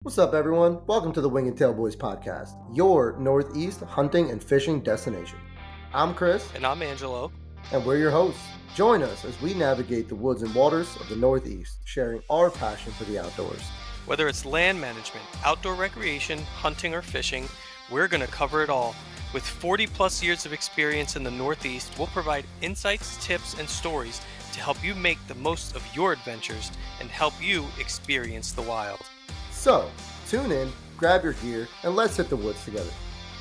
What's up, everyone? Welcome to the Wing and Tail Boys podcast, your Northeast hunting and fishing destination. I'm Chris, And I'm Angelo. and we're your hosts. Join us as we navigate the woods and waters of the Northeast, sharing our passion for the outdoors. Whether it's land management, outdoor recreation, hunting, or fishing, we're going to cover it all. With 40 plus years of experience in the Northeast, we'll provide insights, tips, and stories to help you make the most of your adventures and help you experience the wild. So, tune in, grab your gear, and let's hit the woods together.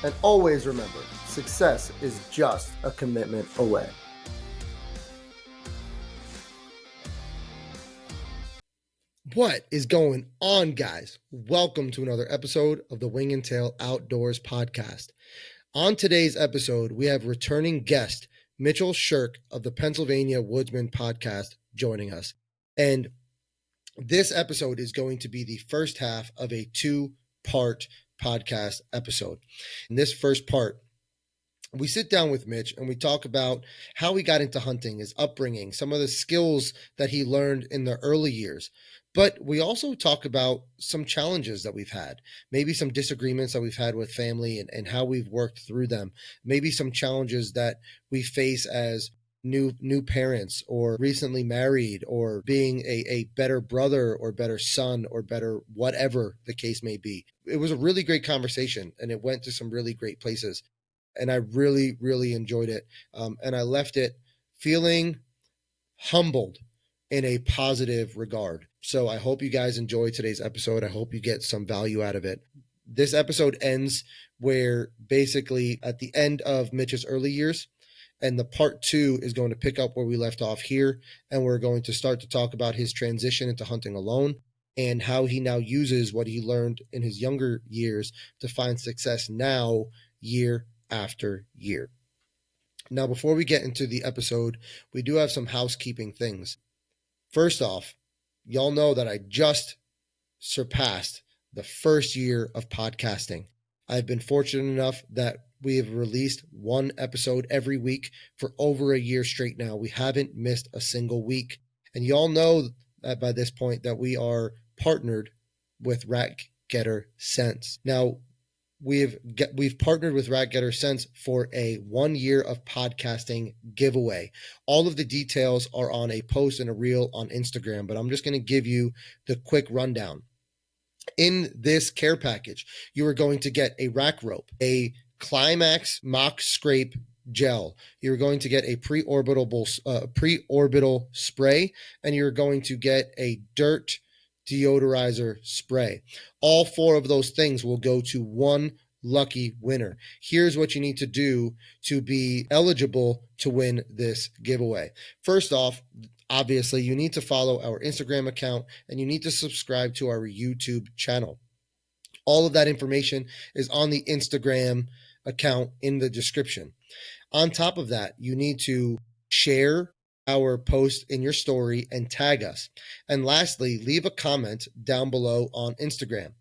And always remember, success is just a commitment away. What is going on, guys? Welcome to another episode of the Wing and Tail Outdoors podcast. On today's episode, we have returning guest Mitchell Shirk of the Pennsylvania Woodsman podcast joining us. And this episode is going to be the first half of a two-part podcast episode. In this first part, we sit down with Mitch and we talk about how he got into hunting, his upbringing, some of the skills that he learned in the early years. But we also talk about some challenges that we've had, maybe some disagreements that we've had with family and how we've worked through them, maybe some challenges that we face as new parents or recently married or being a better brother or better son or better whatever the case may be. It was a really great conversation and it went to some really great places. And I really, really enjoyed it. And I left it feeling humbled in a positive regard. So I hope you guys enjoy today's episode. I hope you get some value out of it. This episode ends where basically at the end of Mitch's early years, and the part two is going to pick up where we left off here. And we're going to start to talk about his transition into hunting alone and how he now uses what he learned in his younger years to find success now, year after year. Now, before we get into the episode, we do have some housekeeping things. First off, y'all know that I just surpassed the first year of podcasting. I've been fortunate enough that we have released one episode every week for over a year straight now. We haven't missed a single week. And y'all know that by this point that we are partnered with Rat Getter Sense. Now, we've partnered with Rat Getter Sense for a 1 year of podcasting giveaway. All of the details are on a post and a reel on Instagram, but I'm just going to give you the quick rundown. In this care package, you are going to get a rack rope, a Climax mock scrape gel. You're going to get a pre-orbital spray, and you're going to get a dirt deodorizer spray. All four of those things will go to one lucky winner. Here's what you need to do to be eligible to win this giveaway. First off, obviously, you need to follow our Instagram account and you need to subscribe to our YouTube channel. All of that information is on the Instagram account in the description. On top of that, you need to share our post in your story and tag us. And lastly, leave a comment down below on Instagram.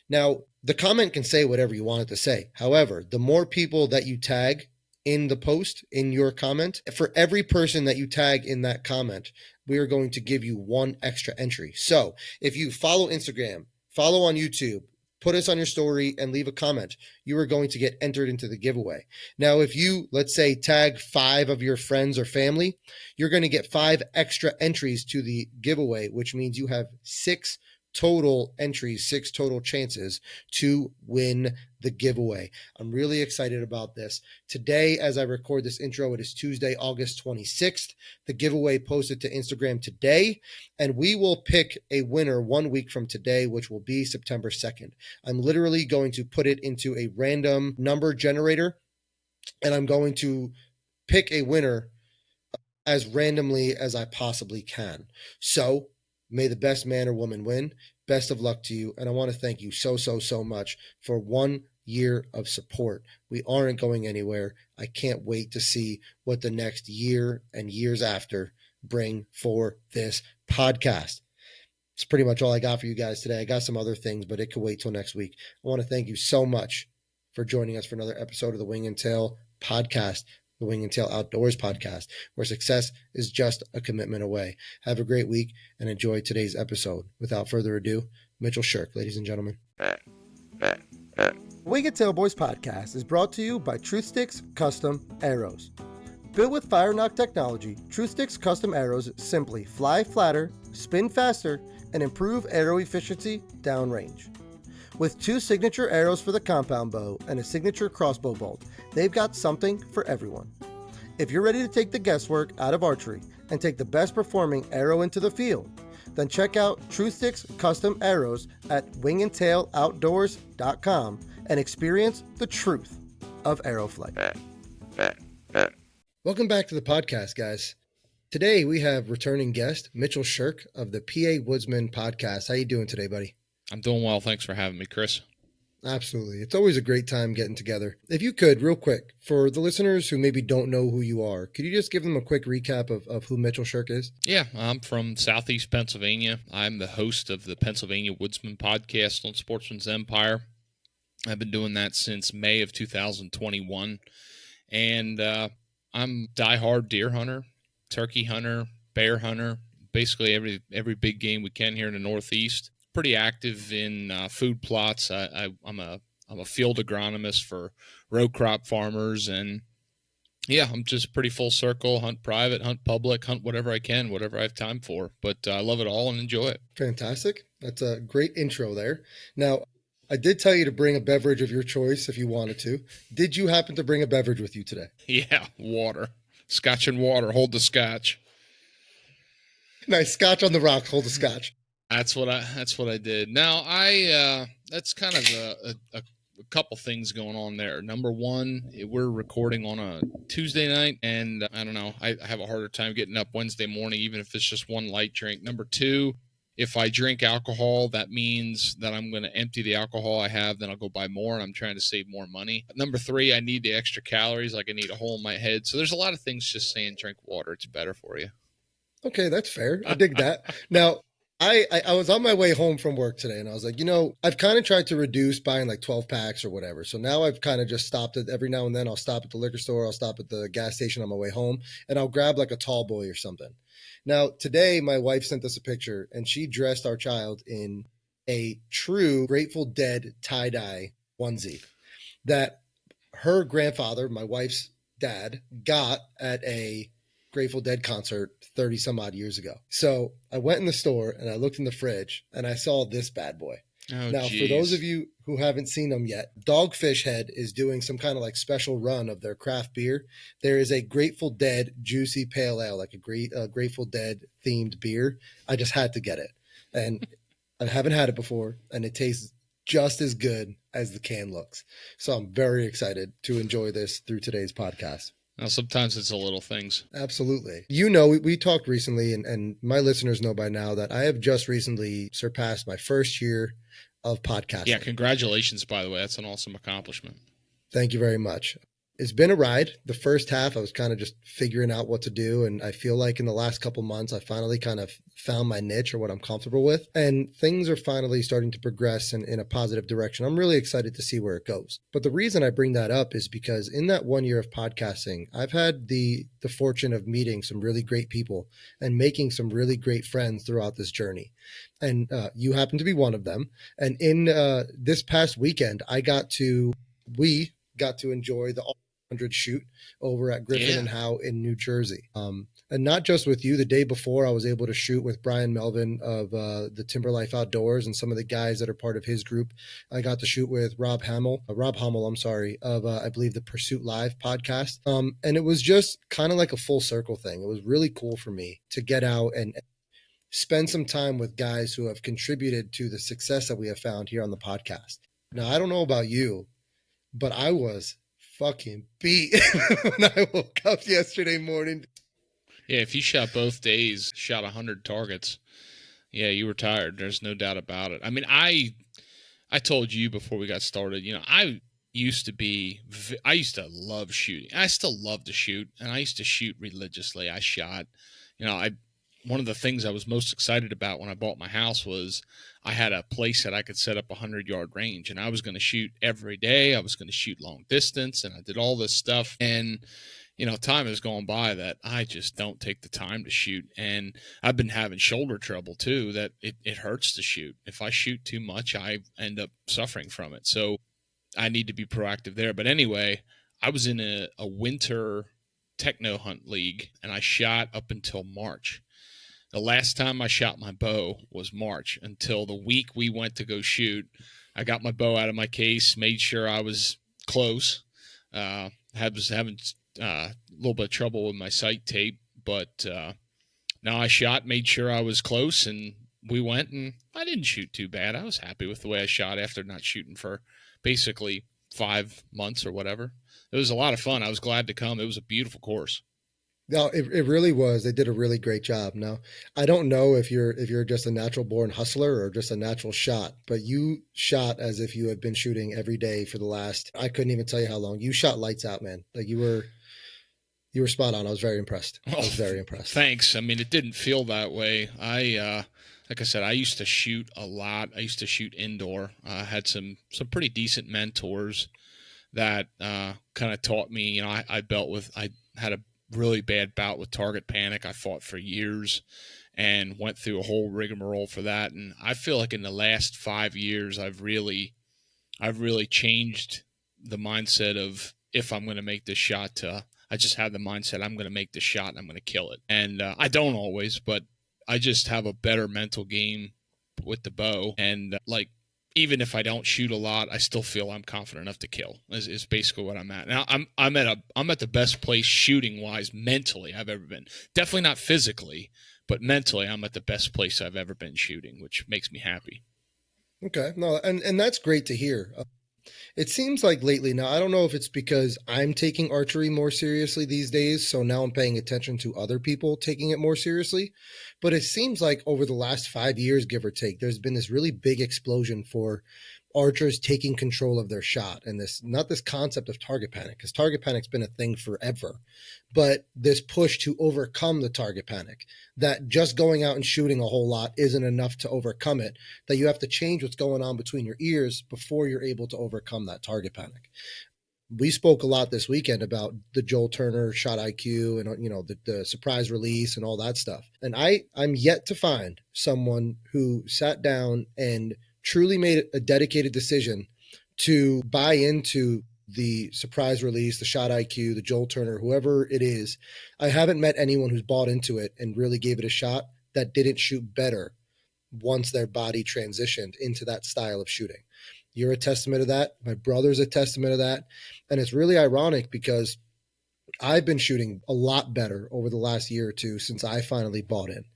Now, the comment can say whatever you want it to say. However, the more people that you tag in the post, in your comment, for every person that you tag in that comment, we are going to give you one extra entry. So if you follow Instagram, follow on YouTube, put us on your story and leave a comment, you are going to get entered into the giveaway. Now, if you, let's say, tag 5 of your friends or family, you're going to get 5 extra entries to the giveaway, which means you have 6 total entries, 6 total chances to win the giveaway. I'm really excited about this. Today, as I record this intro, it is Tuesday, August 26th. The giveaway posted to Instagram today, and we will pick a winner 1 week from today, which will be September 2nd. I'm literally going to put it into a random number generator, and I'm going to pick a winner as randomly as I possibly can. So may the best man or woman win. Best of luck to you. And I want to thank you so much for 1 year of support. We aren't going anywhere. I can't wait to see what the next year and years after bring for this podcast. It's pretty much all I got for you guys today. I got some other things, but it could wait till next week. I want to thank you so much for joining us for another episode of the Wing and Tail podcast. The Wing and Tail Outdoors podcast, where success is just a commitment away. Have a great week and enjoy today's episode. Without further ado, Mitchell Shirk, ladies and gentlemen. Wing and Tail Boys podcast is brought to you by Truth Sticks Custom Arrows. Built with Fire Knock technology, Truth Sticks Custom Arrows simply fly flatter, spin faster, and improve arrow efficiency downrange. With 2 signature arrows for the compound bow and a signature crossbow bolt, they've got something for everyone. If you're ready to take the guesswork out of archery and take the best performing arrow into the field, then check out Truth Sticks Custom Arrows at wingandtailoutdoors.com and experience the truth of arrow flight. Welcome back to the podcast, guys. Today we have returning guest Mitchell Shirk of the PA Woodsman podcast. How you doing today, buddy? I'm doing well. Thanks for having me, Chris. Absolutely. It's always a great time getting together. If you could, real quick, for the listeners who maybe don't know who you are, could you just give them a quick recap of who Mitchell Shirk is? Yeah, I'm from Southeast Pennsylvania. I'm the host of the Pennsylvania Woodsman podcast on Sportsman's Empire. I've been doing that since May of 2021. And I'm a diehard deer hunter, turkey hunter, bear hunter, basically every big game we can here in the Northeast. Pretty active in food plots. I'm a field agronomist for row crop farmers, and yeah, I'm just pretty full circle. Hunt private, hunt public, hunt whatever I can, whatever I have time for. But I love it all and enjoy it. Fantastic. That's a great intro there. Now, I did tell you to bring a beverage of your choice if you wanted to. Did you happen to bring a beverage with you today? Yeah, water, scotch and water. Hold the scotch. Nice. Scotch on the rocks. Hold the scotch. That's what I did. Now that's kind of a couple things going on there. Number one, we're recording on a Tuesday night, and I don't know, I have a harder time getting up Wednesday morning, even if it's just one light drink. Number two, if I drink alcohol, that means that I'm going to empty the alcohol I have, then I'll go buy more, and I'm trying to save more money. Number three, I need the extra calories, like I need a hole in my head. So there's a lot of things just saying drink water. It's better for you. Okay, that's fair. I dig that. Now, I was on my way home from work today, and I was like, I've kind of tried to reduce buying like 12 packs or whatever. So now I've kind of just stopped it. Every now and then I'll stop at the liquor store, I'll stop at the gas station on my way home, and I'll grab like a tall boy or something. Now, today my wife sent us a picture, and she dressed our child in a true Grateful Dead tie-dye onesie that her grandfather, my wife's dad, got at a Grateful Dead concert 30 some odd years ago. So I went in the store and I looked in the fridge and I saw this bad boy. Oh, now, geez. For those of you who haven't seen them yet, Dogfish Head is doing some kind of like special run of their craft beer. There is a Grateful Dead Juicy Pale Ale, like a Grateful Dead themed beer. I just had to get it. And I haven't had it before, and it tastes just as good as the can looks. So I'm very excited to enjoy this through today's podcast. Now, sometimes it's the little things. Absolutely. We talked recently, and my listeners know by now that I have just recently surpassed my first year of podcasting. Yeah, congratulations, by the way. That's an awesome accomplishment. Thank you very much. It's been a ride. The first half, I was kind of just figuring out what to do. And I feel like in the last couple months, I finally kind of found my niche or what I'm comfortable with. And things are finally starting to progress in a positive direction. I'm really excited to see where it goes. But the reason I bring that up is because in that 1 year of podcasting, I've had the fortune of meeting some really great people and making some really great friends throughout this journey. And you happen to be one of them. And in this past weekend, we got to enjoy the 100 shoot over at Griffin and Howe in New Jersey. And not just with you. The day before, I was able to shoot with Brian Melvin of the Timber Life Outdoors and some of the guys that are part of his group. I got to shoot with Rob Hummel, of I believe the Pursuit Live podcast. And it was just kind of like a full circle thing. It was really cool for me to get out and spend some time with guys who have contributed to the success that we have found here on the podcast. Now, I don't know about you, but I was fucking beat when I woke up yesterday morning. Yeah, if you shot both days, shot 100 targets, yeah, you were tired. There's no doubt about it. I mean, I told you before we got started, I used to love shooting. I still love to shoot, and I used to shoot religiously. I shot, one of the things I was most excited about when I bought my house was I had a place that I could set up 100-yard range, and I was going to shoot every day. I was going to shoot long distance, and I did all this stuff. And time has gone by that I just don't take the time to shoot. And I've been having shoulder trouble too, that it hurts to shoot. If I shoot too much, I end up suffering from it. So I need to be proactive there. But anyway, I was in a winter techno hunt league, and I shot up until March. The last time I shot my bow was March, until the week we went to go shoot. I got my bow out of my case, made sure I was close. Was having a little bit of trouble with my sight tape, but now I shot, made sure I was close, and we went, and I didn't shoot too bad. I was happy with the way I shot after not shooting for basically 5 months or whatever. It was a lot of fun. I was glad to come. It was a beautiful course. No, it really was. They did a really great job. Now, I don't know if you're just a natural born hustler or just a natural shot, but you shot as if you had been shooting every day for the last, I couldn't even tell you how long. You shot lights out, man. Like you were spot on. I was very impressed. I was very impressed. Thanks. I mean, it didn't feel that way. Like I said, I used to shoot a lot. I used to shoot indoor. I had some pretty decent mentors that kind of taught me. I had a really bad bout with target panic. I fought for years and went through a whole rigmarole for that. And I feel like in the last 5 years, I've really changed the mindset of, if I'm going to make this shot, I just have the mindset I'm going to make this shot and I'm going to kill it. And I don't always, but I just have a better mental game with the bow. And even if I don't shoot a lot, I still feel I'm confident enough to kill. Is basically what I'm at. Now I'm at the best place shooting wise mentally I've ever been. Definitely not physically, but mentally I'm at the best place I've ever been shooting, which makes me happy. Okay, no, and that's great to hear. It seems like lately, now I don't know if it's because I'm taking archery more seriously these days, so now I'm paying attention to other people taking it more seriously, but it seems like over the last 5 years, give or take, there's been this really big explosion for archers taking control of their shot, and not this concept of target panic, because target panic's been a thing forever, but this push to overcome the target panic, that just going out and shooting a whole lot isn't enough to overcome it, that you have to change what's going on between your ears before you're able to overcome that target panic. We spoke a lot this weekend about the Joel Turner shot IQ and the surprise release and all that stuff. And I'm yet to find someone who sat down and truly made a dedicated decision to buy into the surprise release, the shot IQ, the Joel Turner, whoever it is. I haven't met anyone who's bought into it and really gave it a shot that didn't shoot better once their body transitioned into that style of shooting. You're a testament of that. My brother's a testament of that. And it's really ironic because I've been shooting a lot better over the last year or two since I finally bought in.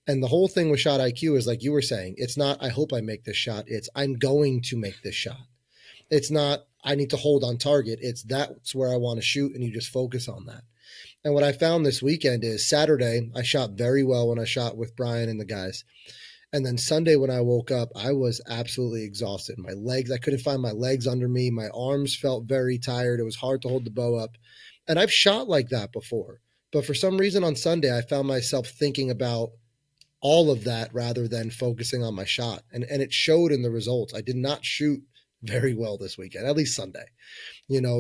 And the whole thing with shot IQ is like you were saying, it's not, I hope I make this shot. It's, I'm going to make this shot. It's not, I need to hold on target. It's, that's where I want to shoot, and you just focus on that. And what I found this weekend is Saturday, I shot very well when I shot with Brian and the guys. And then Sunday when I woke up, I was absolutely exhausted. My legs, I couldn't find my legs under me. My arms felt very tired. It was hard to hold the bow up. And I've shot like that before. But for some reason on Sunday, I found myself thinking about all of that rather than focusing on my shot. And it showed in the results. I did not shoot very well this weekend, at least Sunday.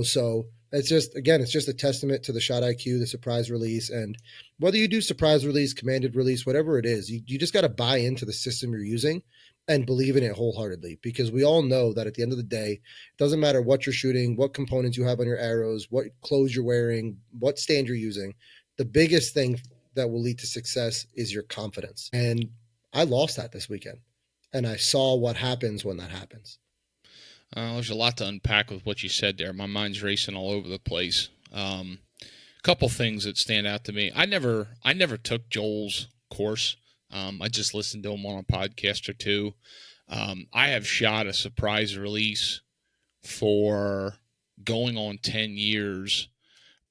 So it's just, again, it's just a testament to the shot IQ, the surprise release. And whether you do surprise release, commanded release, whatever it is, you just got to buy into the system you're using and believe in it wholeheartedly, because we all know that at the end of the day, it doesn't matter what you're shooting, what components you have on your arrows, what clothes you're wearing, what stand you're using. The biggest thing that will lead to success is your confidence. And I lost that this weekend, and I saw what happens when that happens. There's a lot to unpack with what you said there. My mind's racing all over the place. Couple things that stand out to me. I never took Joel's course. I just listened to him on a podcast or two. I have shot a surprise release for going on 10 years,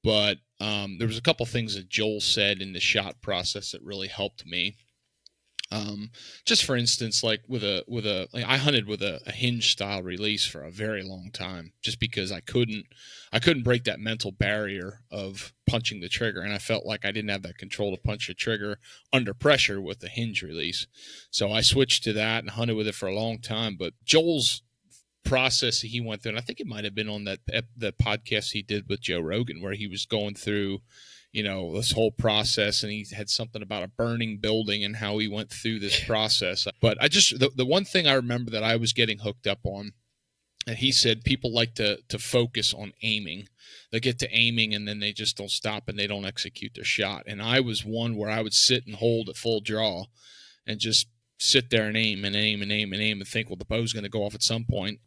but there was a couple things that Joel said in the shot process that really helped me. Just for instance, like I hunted with a hinge style release for a very long time, just because I couldn't break that mental barrier of punching the trigger. And I felt like I didn't have that control to punch the trigger under pressure with the hinge release. So I switched to that and hunted with it for a long time. But Joel's process that he went through, and I think it might have been on the podcast he did with Joe Rogan, where he was going through, this whole process, and he had something about a burning building and how he went through this process. But the one thing I remember that I was getting hooked up on, and he said people like to focus on aiming. They get to aiming and then they just don't stop and they don't execute their shot. And I was one where I would sit and hold at full draw and just sit there and aim and aim and aim and aim and think, well, the bow's going to go off at some point.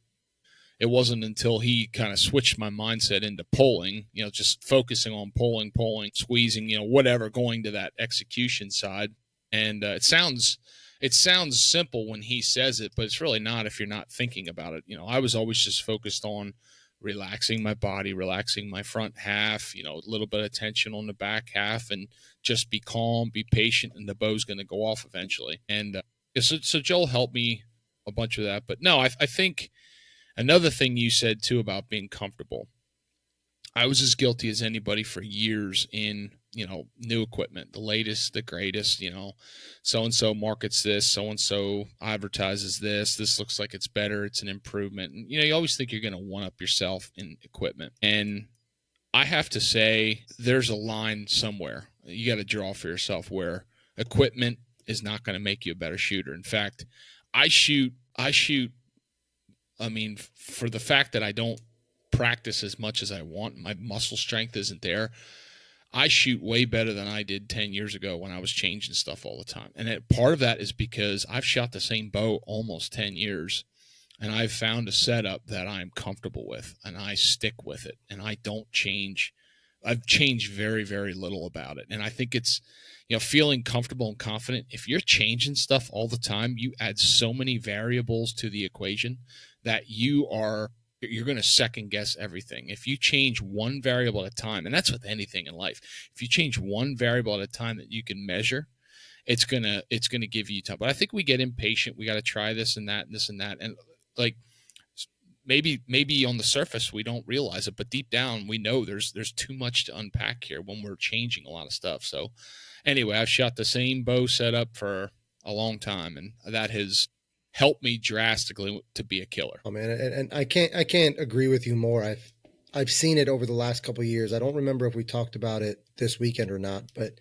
It wasn't until he kind of switched my mindset into pulling, just focusing on pulling, squeezing, whatever, going to that execution side. And it sounds simple when he says it, but it's really not if you're not thinking about it. I was always just focused on relaxing my body, relaxing my front half, a little bit of tension on the back half, and just be calm, be patient, and the bow's going to go off eventually. And so Joel helped me a bunch of that. But no, I think another thing you said too about being comfortable, I was as guilty as anybody for years in, new equipment, the latest, the greatest, so-and-so markets this, so-and-so advertises this looks like it's better, it's an improvement. And, you always think you're going to one-up yourself in equipment. And I have to say there's a line somewhere you got to draw for yourself where equipment is not going to make you a better shooter. In fact, I shoot, for the fact that I don't practice as much as I want, my muscle strength isn't there. I shoot way better than I did 10 years ago when I was changing stuff all the time. And part of that is because I've shot the same bow almost 10 years, and I've found a setup that I'm comfortable with, and I stick with it, and I don't change. I've changed very, very little about it. And I think it's, feeling comfortable and confident. If you're changing stuff all the time, you add so many variables to the equation that you're going to second guess everything. If you change one variable at a time, and that's with anything in life, if you change one variable at a time that you can measure, it's going to give you time. But I think we get impatient. We got to try this and that and this and that. And like, maybe on the surface, we don't realize it, but deep down we know there's too much to unpack here when we're changing a lot of stuff. So anyway, I've shot the same bow setup for a long time, and that has helped me drastically to be a killer. Oh man, and I can't agree with you more. I've seen it over the last couple of years. I don't remember if we talked about it this weekend or not, but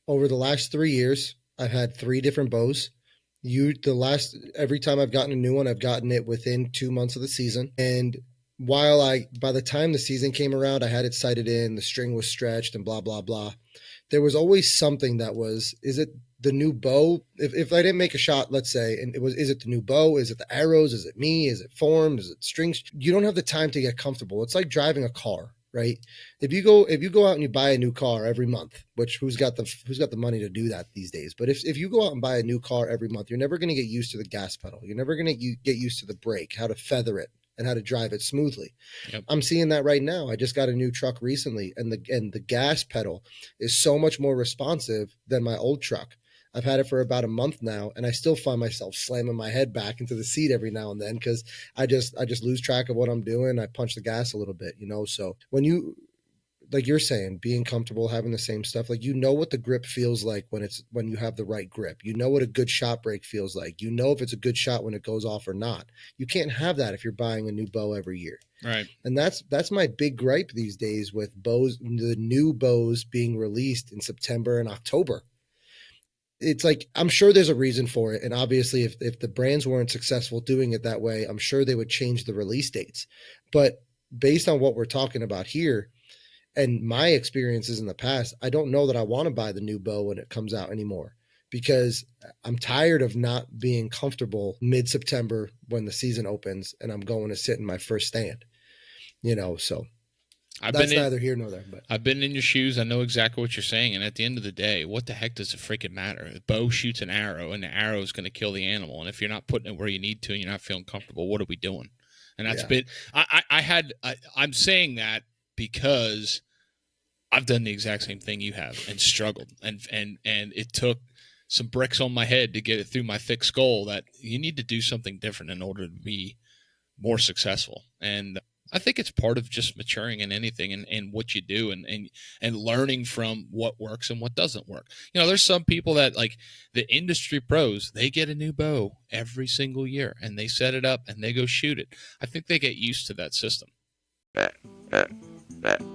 over the last 3 years, I've had 3 different bows. Every time I've gotten a new one, I've gotten it within 2 months of the season. And by the time the season came around, I had it sighted in, the string was stretched and blah, blah, blah. There was always something that was, is it the new bow? If I didn't make a shot, let's say, and is it the new bow? Is it the arrows? Is it me? Is it form? Is it strings? You don't have the time to get comfortable. It's like driving a car, right? If you go out and you buy a new car every month, which who's got the money to do that these days? But if you go out and buy a new car every month, you're never going to get used to the gas pedal. You're never going to get used to the brake, how to feather it, and how to drive it smoothly. Yep. I'm seeing that right now. I just got a new truck recently, and the gas pedal is so much more responsive than my old truck. I've had it for about a month now, and I still find myself slamming my head back into the seat every now and then because I just lose track of what I'm doing. I punch the gas a little bit, So when like you're saying, being comfortable, having the same stuff, like what the grip feels like when you have the right grip. What a good shot break feels like. If it's a good shot when it goes off or not. You can't have that if you're buying a new bow every year. Right. And that's my big gripe these days with bows, the new bows being released in September and October. It's like, I'm sure there's a reason for it. And obviously if the brands weren't successful doing it that way, I'm sure they would change the release dates. But based on what we're talking about here and my experiences in the past, I don't know that I want to buy the new bow when it comes out anymore because I'm tired of not being comfortable mid-September when the season opens and I'm going to sit in my first stand, so. That's neither here nor there. But I've been in your shoes. I know exactly what you're saying. And at the end of the day, what the heck does it freaking matter? The bow shoots an arrow, and the arrow is going to kill the animal. And if you're not putting it where you need to and you're not feeling comfortable, what are we doing? And that's been – I'm saying that because I've done the exact same thing you have and struggled. And it took some bricks on my head to get it through my thick skull that you need to do something different in order to be more successful. And I think it's part of just maturing in anything and what you do and learning from what works and what doesn't work. There's some people that, like the industry pros, they get a new bow every single year and they set it up and they go shoot it. I think they get used to that system.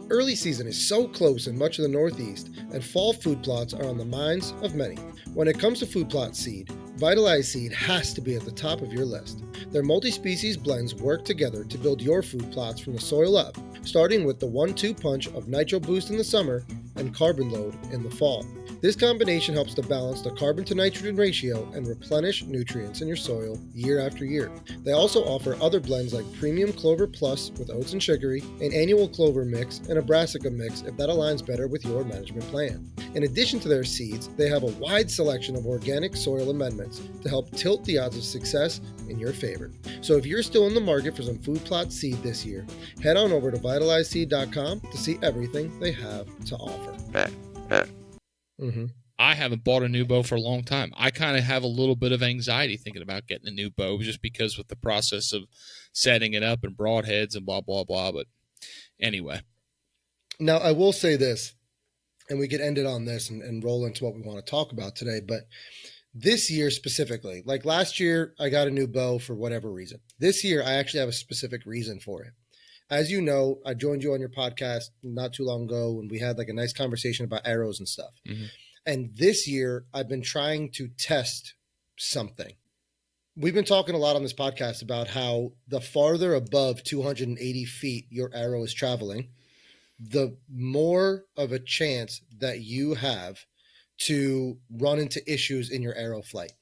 Early season is so close in much of the Northeast, and fall food plots are on the minds of many. When it comes to food plot seed, Vitalized Seed has to be at the top of your list. Their multi-species blends work together to build your food plots from the soil up, starting with the 1-2 punch of Nitro Boost in the summer and Carbon Load in the fall. This combination helps to balance the carbon to nitrogen ratio and replenish nutrients in your soil year after year. They also offer other blends like Premium Clover Plus with oats and chicory, an annual clover mix, and a brassica mix if that aligns better with your management plan. In addition to their seeds, they have a wide selection of organic soil amendments to help tilt the odds of success in your favor. So if you're still in the market for some food plot seed this year, head on over to vitalizedseed.com to see everything they have to offer. I haven't bought a new bow for a long time. I kind of have a little bit of anxiety thinking about getting a new bow just because with the process of setting it up and broadheads and blah, blah, blah. But anyway. Now, I will say this, and we could end it on this and roll into what we want to talk about today. But this year specifically, like last year, I got a new bow for whatever reason. This year, I actually have a specific reason for it. As you know, I joined you on your podcast not too long ago, and we had like a nice conversation about arrows and stuff. And this year, I've been trying to test something. We've been talking a lot on this podcast about how the farther above 280 feet your arrow is traveling, the more of a chance that you have to run into issues in your arrow flight.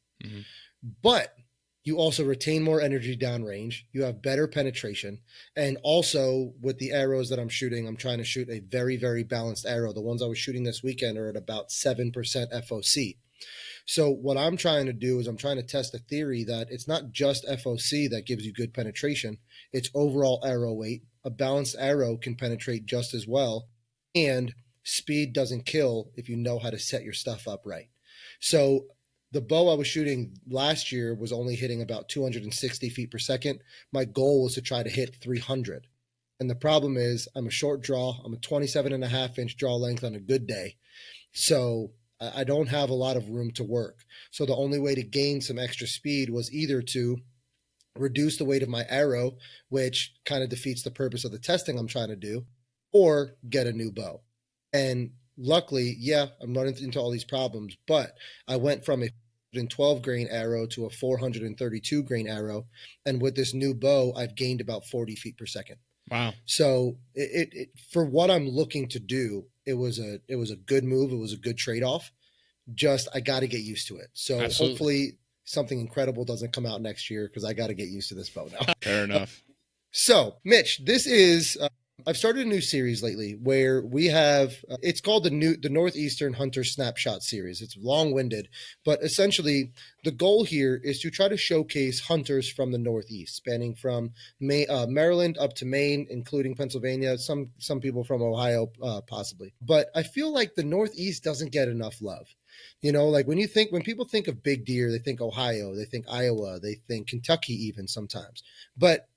But you also retain more energy downrange. You have better penetration. And also with the arrows that I'm shooting, I'm trying to shoot a very, very balanced arrow. The ones I was shooting this weekend are at about 7% FOC. So what I'm trying to do is I'm trying to test a theory that it's not just FOC that gives you good penetration. It's overall arrow weight. A balanced arrow can penetrate just as well. And speed doesn't kill if you know how to set your stuff up right. So the bow I was shooting last year was only hitting about 260 feet per second. My goal was to try to hit 300. And the problem is I'm a short draw. I'm a 27.5-inch draw length on a good day. So I don't have a lot of room to work. So the only way to gain some extra speed was either to reduce the weight of my arrow, which kind of defeats the purpose of the testing I'm trying to do, or get a new bow. And luckily, yeah, I'm running into all these problems, but I went from a 412 grain arrow to a 432 grain arrow. And with this new bow, I've gained about 40 feet per second. Wow. So it for what I'm looking to do, it was a good move. It was a good trade-off. Just, I got to get used to it. So Absolutely. Hopefully something incredible doesn't come out next year, because I got to get used to this bow now. Fair enough. So Mitch, this is, I've started a new series lately where we have, it's called the Northeastern Hunter Snapshot Series. It's long-winded, but essentially the goal here is to try to showcase hunters from the Northeast, spanning from Maryland up to Maine, including Pennsylvania, some people from Ohio, possibly. But I feel like the Northeast doesn't get enough love. Like when people think of big deer, they think Ohio, they think Iowa, they think Kentucky even sometimes. But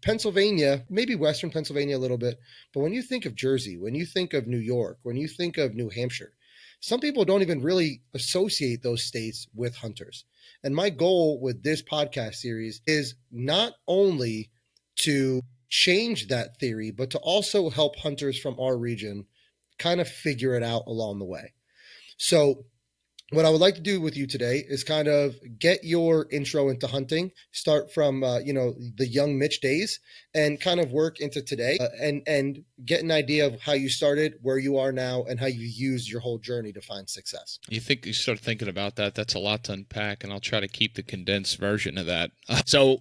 Pennsylvania, maybe Western Pennsylvania a little bit, but when you think of Jersey, when you think of New York, when you think of New Hampshire, some people don't even really associate those states with hunters. And my goal with this podcast series is not only to change that theory, but to also help hunters from our region kind of figure it out along the way. So what I would like to do with you today is kind of get your intro into hunting, start from, the young Mitch days, and kind of work into today, and get an idea of how you started, where you are now, and how you used your whole journey to find success. You start thinking about that. That's a lot to unpack, and I'll try to keep the condensed version of that. So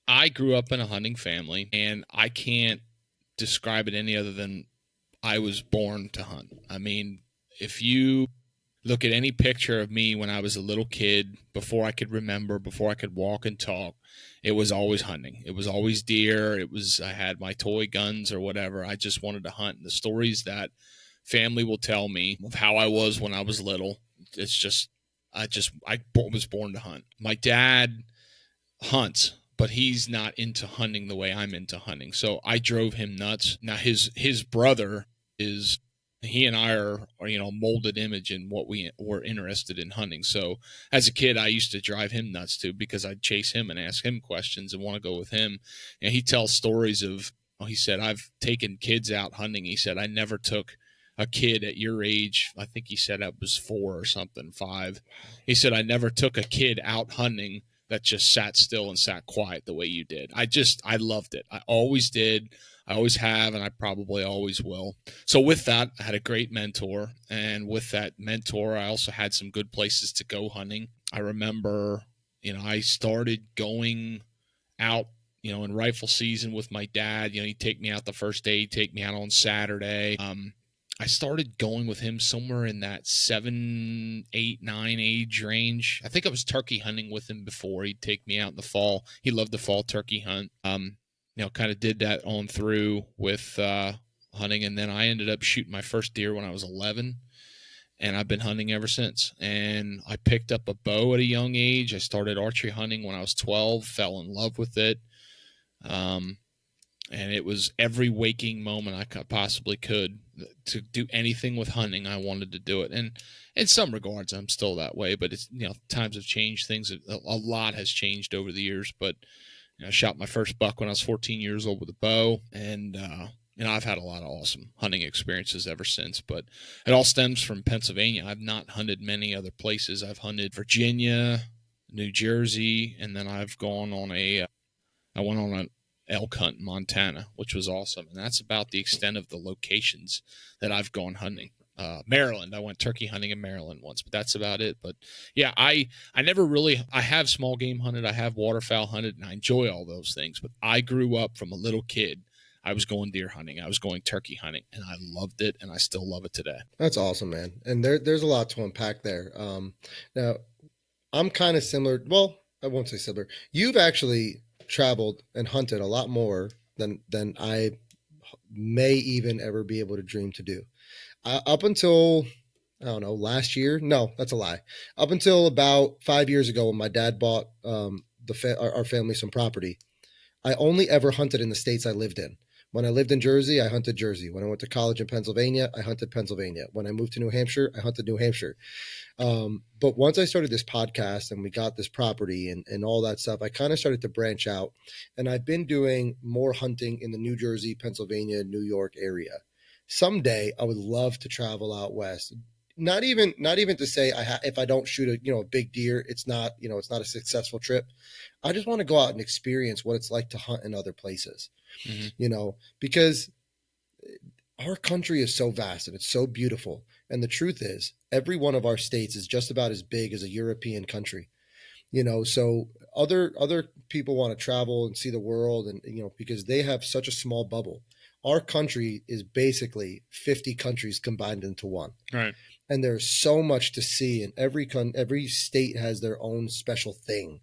I grew up in a hunting family, and I can't describe it any other than I was born to hunt. I mean, if you look at any picture of me when I was a little kid, before I could remember, before I could walk and talk, it was always hunting. It was always deer. I had my toy guns or whatever. I just wanted to hunt. And the stories that family will tell me of how I was when I was little, it's just, I was born to hunt. My dad hunts, but he's not into hunting the way I'm into hunting. So I drove him nuts. Now his brother is, he and I are molded image in what we were interested in hunting. So as a kid, I used to drive him nuts too, because I'd chase him and ask him questions and want to go with him. And he tells stories of, he said, I've taken kids out hunting. He said, I never took a kid at your age. I think he said it was 4 or something, 5. He said, I never took a kid out hunting that just sat still and sat quiet the way you did. I loved it. I always did. I always have, and I probably always will. So with that, I had a great mentor. And with that mentor, I also had some good places to go hunting. I remember, I started going out, in rifle season with my dad. He'd take me out the first day, he'd take me out on Saturday. I started going with him somewhere in that 7, 8, 9 age range. I think I was turkey hunting with him before. He'd take me out in the fall. He loved the fall turkey hunt. Kind of did that on through with hunting. And then I ended up shooting my first deer when I was 11. And I've been hunting ever since. And I picked up a bow at a young age. I started archery hunting when I was 12, fell in love with it. And it was every waking moment I possibly could to do anything with hunting. I wanted to do it. And in some regards, I'm still that way, but it's, times have changed. A lot has changed over the years, but I shot my first buck when I was 14 years old with a bow. And, I've had a lot of awesome hunting experiences ever since, but it all stems from Pennsylvania. I've not hunted many other places. I've hunted Virginia, New Jersey, and then I've gone on I went on an elk hunt in Montana, which was awesome. And that's about the extent of the locations that I've gone hunting. Maryland, I went turkey hunting in Maryland once, but that's about it. But yeah, I never really, I have small game hunted, I have waterfowl hunted, and I enjoy all those things. But I grew up from a little kid, I was going deer hunting, I was going turkey hunting, and I loved it, and I still love it today. That's awesome, man. And there's a lot to unpack there. Now, I'm kind of similar. Well, I won't say similar. You've actually traveled and hunted a lot more than I may even ever be able to dream to do. Up until, I don't know, last year. No, that's a lie. Up until about 5 years ago, when my dad bought our family some property, I only ever hunted in the states I lived in. When I lived in Jersey, I hunted Jersey. When I went to college in Pennsylvania, I hunted Pennsylvania. When I moved to New Hampshire, I hunted New Hampshire. But once I started this podcast and we got this property and all that stuff, I kind of started to branch out. And I've been doing more hunting in the New Jersey, Pennsylvania, New York area. Someday I would love to travel out west. Not even to say if I don't shoot a big deer, it's not a successful trip. I just want to go out and experience what it's like to hunt in other places. Mm-hmm. Because our country is so vast and it's so beautiful. And the truth is, every one of our states is just about as big as a European country. So other people want to travel and see the world, and because they have such a small bubble. Our country is basically 50 countries combined into one. Right. And there's so much to see, and every state has their own special thing,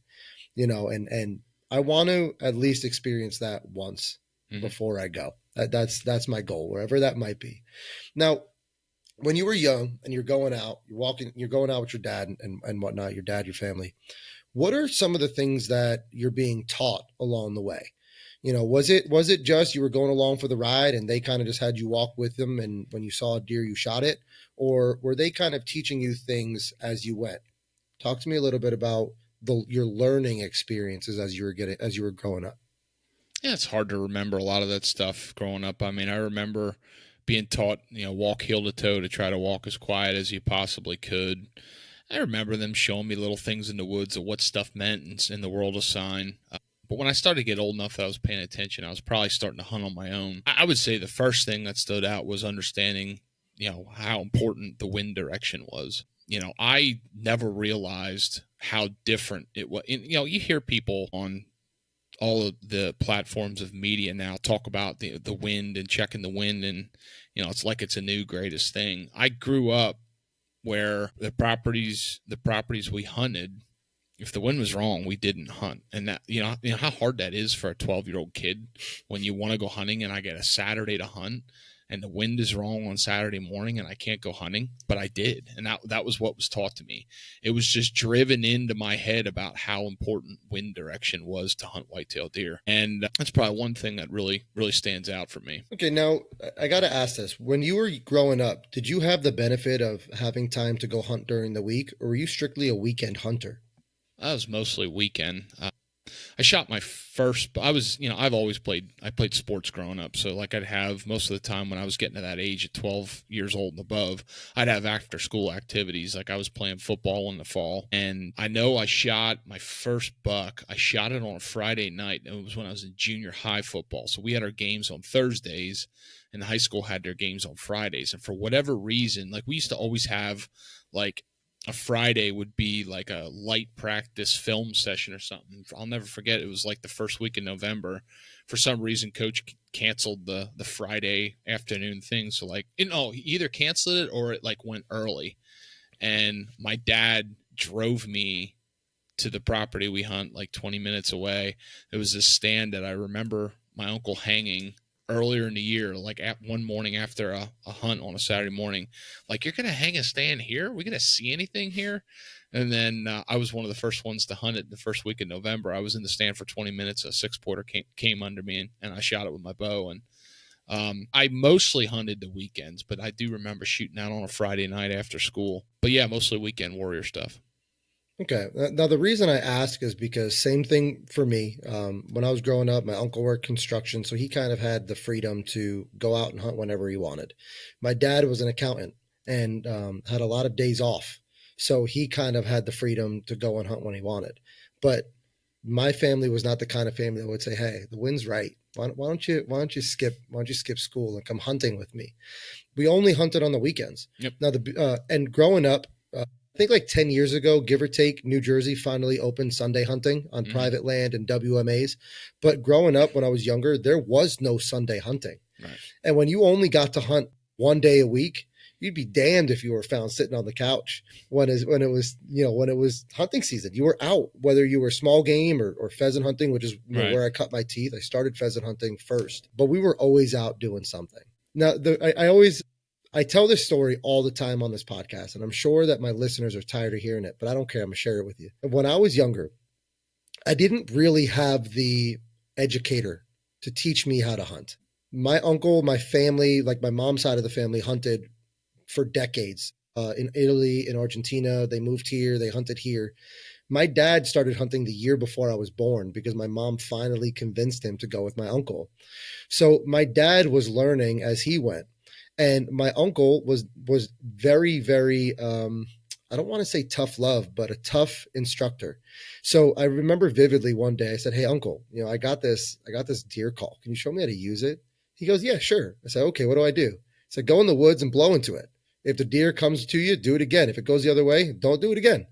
and I want to at least experience that once before I go. That's my goal, wherever that might be. Now, when you were young and you're going out with your dad and whatnot, your dad, your family, what are some of the things that you're being taught along the way? Was it just you were going along for the ride and they kind of just had you walk with them, and when you saw a deer, you shot it? Or were they kind of teaching you things as you went? Talk to me a little bit about your learning experiences as you were growing up. Yeah, it's hard to remember a lot of that stuff growing up. I mean, I remember being taught, walk heel to toe to try to walk as quiet as you possibly could. I remember them showing me little things in the woods of what stuff meant in the world of sign. But when I started to get old enough that I was paying attention, I was probably starting to hunt on my own. I would say the first thing that stood out was understanding, how important the wind direction was. I never realized how different it was. You hear people on all of the platforms of media now talk about the wind and checking the wind, and it's like it's a new greatest thing. I grew up where the properties we hunted, if the wind was wrong, we didn't hunt. And that, you know how hard that is for a 12-year-old kid when you want to go hunting and I get a Saturday to hunt and the wind is wrong on Saturday morning and I can't go hunting, but I did. And that was what was taught to me. It was just driven into my head about how important wind direction was to hunt whitetail deer. And that's probably one thing that really, really stands out for me. Okay, now I got to ask this. When you were growing up, did you have the benefit of having time to go hunt during the week, or were you strictly a weekend hunter? I was mostly weekend. I shot my first. I've always played. I played sports growing up, so like I'd have most of the time when I was getting to that age at 12 years old and above, I'd have after school activities. Like I was playing football in the fall, and I know I shot my first buck. I shot it on a Friday night. It was when I was in junior high football, so we had our games on Thursdays, and the high school had their games on Fridays. And for whatever reason, like we used to always have like a Friday would be like a light practice film session or something. I'll never forget. It was like the first week in November. For some reason, coach canceled the Friday afternoon thing. So like, he either canceled it or it like went early. And my dad drove me to the property we hunt like 20 minutes away. There was this stand that I remember my uncle hanging earlier in the year, like at one morning after a hunt on a Saturday morning, like, you're going to hang a stand here? We going to see anything here? And then I was one of the first ones to hunt it the first week in November. I was in the stand for 20 minutes. A 6-pointer came under me and I shot it with my bow. And I mostly hunted the weekends, but I do remember shooting out on a Friday night after school. But yeah, mostly weekend warrior stuff. Okay. Now, the reason I ask is because same thing for me. When I was growing up, my uncle worked construction, so he kind of had the freedom to go out and hunt whenever he wanted. My dad was an accountant and had a lot of days off, so he kind of had the freedom to go and hunt when he wanted. But my family was not the kind of family that would say, "Hey, the wind's right. Why don't you skip school and come hunting with me?" We only hunted on the weekends. Yep. Now and growing up. I think like 10 years ago, give or take, New Jersey finally opened Sunday hunting on private land and WMAs. But growing up when I was younger, there was no Sunday hunting. Right. And when you only got to hunt one day a week, you'd be damned if you were found sitting on the couch when it was hunting season. You were out, whether you were small game or pheasant hunting, which is Right. where I cut my teeth. I started pheasant hunting first, but we were always out doing something. Now, I tell this story all the time on this podcast, and I'm sure that my listeners are tired of hearing it, but I don't care. I'm going to share it with you. When I was younger, I didn't really have the educator to teach me how to hunt. My uncle, my family, like my mom's side of the family, hunted for decades in Italy, in Argentina. They moved here. They hunted here. My dad started hunting the year before I was born because my mom finally convinced him to go with my uncle. So my dad was learning as he went. And my uncle was very, very, I don't want to say tough love, but a tough instructor. So I remember vividly one day I said, "Hey, uncle, I got this deer call. Can you show me how to use it?" He goes, "Yeah, sure." I said, "Okay, what do I do?" He said, "Go in the woods and blow into it. If the deer comes to you, do it again. If it goes the other way, don't do it again."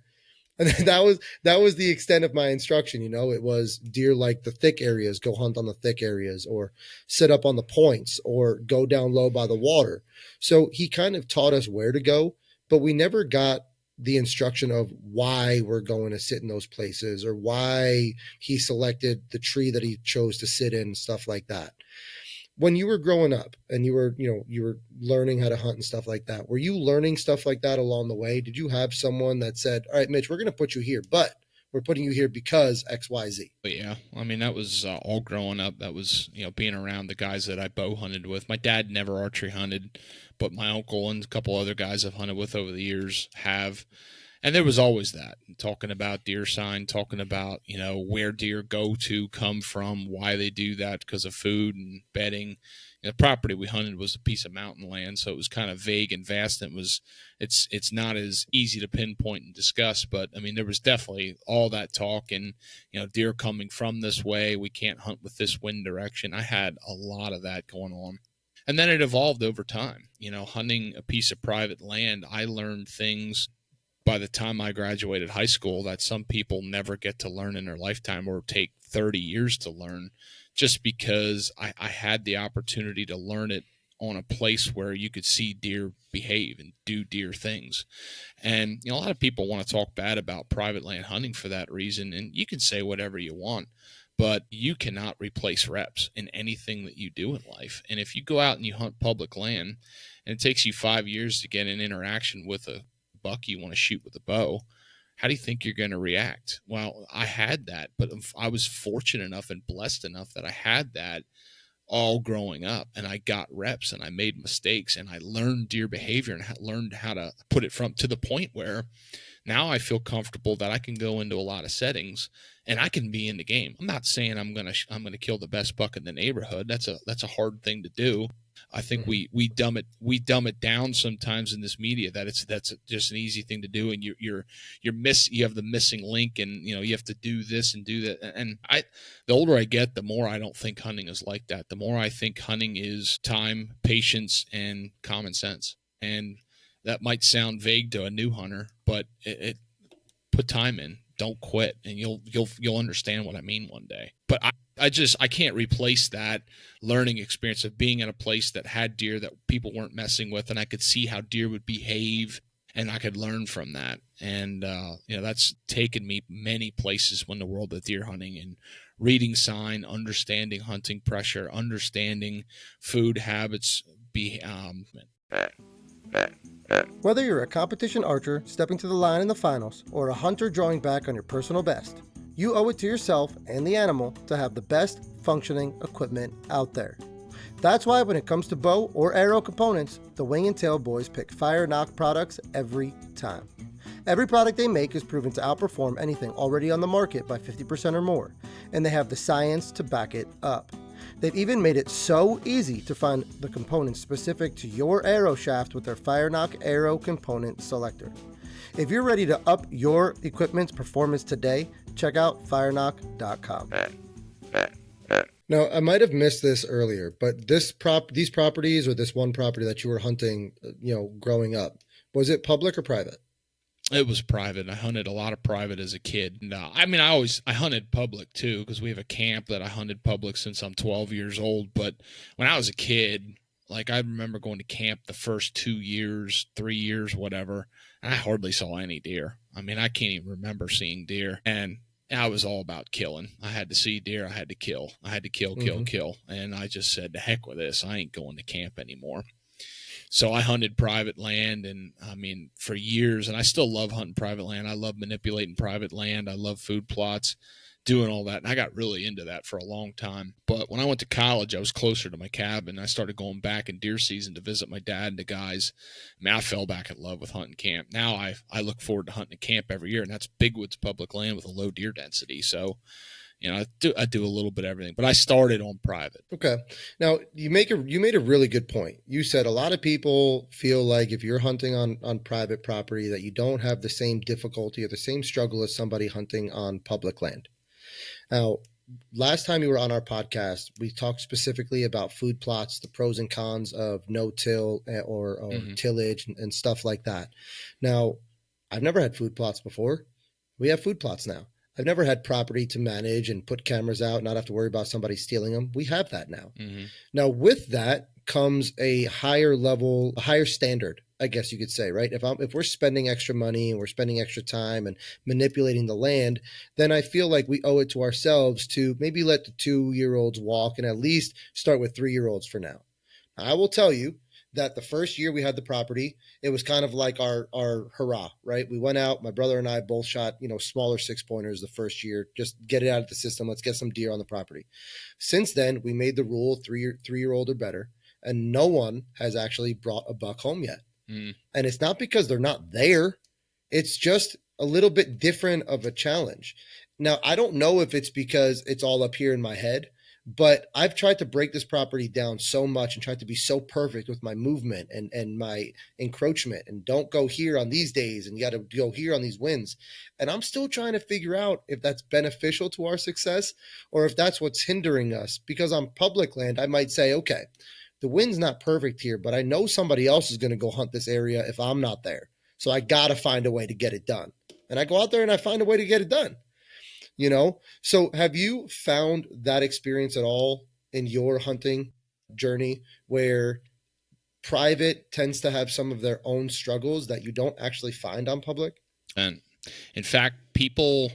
And that was the extent of my instruction. It was deer like the thick areas, go hunt on the thick areas, or sit up on the points, or go down low by the water. So he kind of taught us where to go, but we never got the instruction of why we're going to sit in those places or why he selected the tree that he chose to sit in, stuff like that. When you were growing up and you were learning how to hunt and stuff like that, were you learning stuff like that along the way? Did you have someone that said, "All right, Mitch, we're going to put you here, but we're putting you here because X, Y, Z"? But yeah, I mean, that was all growing up. That was, being around the guys that I bow hunted with. My dad never archery hunted, but my uncle and a couple other guys I've hunted with over the years have. And there was always that, talking about deer sign, talking about, where deer come from, why they do that, because of food and bedding. The property we hunted was a piece of mountain land, so it was kind of vague and vast. And it's not as easy to pinpoint and discuss, but I mean, there was definitely all that talk and, deer coming from this way. We can't hunt with this wind direction. I had a lot of that going on. And then it evolved over time, hunting a piece of private land. I learned things by the time I graduated high school that some people never get to learn in their lifetime or take 30 years to learn, just because I had the opportunity to learn it on a place where you could see deer behave and do deer things. And, a lot of people want to talk bad about private land hunting for that reason. And you can say whatever you want, but you cannot replace reps in anything that you do in life. And if you go out and you hunt public land and it takes you 5 years to get an interaction with a buck you want to shoot with a bow, how do you think you're going to react? Well, I had that, but I was fortunate enough and blessed enough that I had that all growing up, and I got reps and I made mistakes and I learned deer behavior and learned how to put it from to the point where now I feel comfortable that I can go into a lot of settings and I can be in the game. I'm not saying I'm going to kill the best buck in the neighborhood. That's a hard thing to do. I think we dumb it down sometimes in this media that that's just an easy thing to do, and you have the missing link, and you have to do this and do that. And the older I get, the more I don't think hunting is like that. The more I think hunting is time, patience, and common sense. And that might sound vague to a new hunter, but it put time in. Don't quit, and you'll understand what I mean one day. But I can't replace that learning experience of being in a place that had deer that people weren't messing with, and I could see how deer would behave, and I could learn from that. And that's taken me many places in the world of deer hunting, and reading sign, understanding hunting pressure, understanding food habits. Whether you're a competition archer stepping to the line in the finals or a hunter drawing back on your personal best, you owe it to yourself and the animal to have the best functioning equipment out there. That's why when it comes to bow or arrow components, the Wing and Tail boys pick Fire Knock products every time. Every product they make is proven to outperform anything already on the market by 50% or more, and they have the science to back it up. They've even made it so easy to find the components specific to your arrow shaft with their Fire Knock Arrow Component Selector. If you're ready to up your equipment's performance today, check out fireknock.com. Now, I might have missed this earlier, but these properties, or this one property that you were hunting, growing up, was it public or private? It was private. I hunted a lot of private as a kid. And, I hunted public too, because we have a camp that I hunted public since I'm 12 years old. But when I was a kid, I remember going to camp the first 2 years, 3 years, whatever, and I hardly saw any deer. I can't even remember seeing deer. And I was all about killing. I had to see deer. I had to kill. I had to kill. And I just said, to heck with this. I ain't going to camp anymore. So I hunted private land, and for years, and I still love hunting private land. I love manipulating private land. I love food plots, doing all that. And I got really into that for a long time. But when I went to college, I was closer to my cabin. I started going back in deer season to visit my dad and the guys. I fell back in love with hunting camp. Now I look forward to hunting a camp every year, and that's big woods public land with a low deer density. So, I do a little bit of everything, but I started on private. Okay. Now you made a really good point. You said a lot of people feel like if you're hunting on private property that you don't have the same difficulty or the same struggle as somebody hunting on public land. Now, last time you were on our podcast, we talked specifically about food plots, the pros and cons of no-till or tillage and stuff like that. Now, I've never had food plots before. We have food plots now. I've never had property to manage and put cameras out, not have to worry about somebody stealing them. We have that now. Mm-hmm. Now, with that comes a higher level, a higher standard, I guess you could say, right? If we're spending extra money and we're spending extra time and manipulating the land, then I feel like we owe it to ourselves to maybe let the 2-year-olds walk and at least start with 3-year-olds for now. I will tell you that the first year we had the property, it was kind of like our hurrah, right? We went out, my brother and I both shot, smaller 6-pointers the first year, just get it out of the system. Let's get some deer on the property. Since then, we made the rule 3-year-old or better, and no one has actually brought a buck home yet. Mm. And it's not because they're not there. It's just a little bit different of a challenge. Now, I don't know if it's because it's all up here in my head, but I've tried to break this property down so much and tried to be so perfect with my movement and my encroachment, and don't go here on these days and you got to go here on these winds. And I'm still trying to figure out if that's beneficial to our success or if that's what's hindering us. Because on public land, I might say, okay, the wind's not perfect here, but I know somebody else is going to go hunt this area if I'm not there. So I got to find a way to get it done. And I go out there and I find a way to get it done. So have you found that experience at all in your hunting journey where private tends to have some of their own struggles that you don't actually find on public. And in fact, people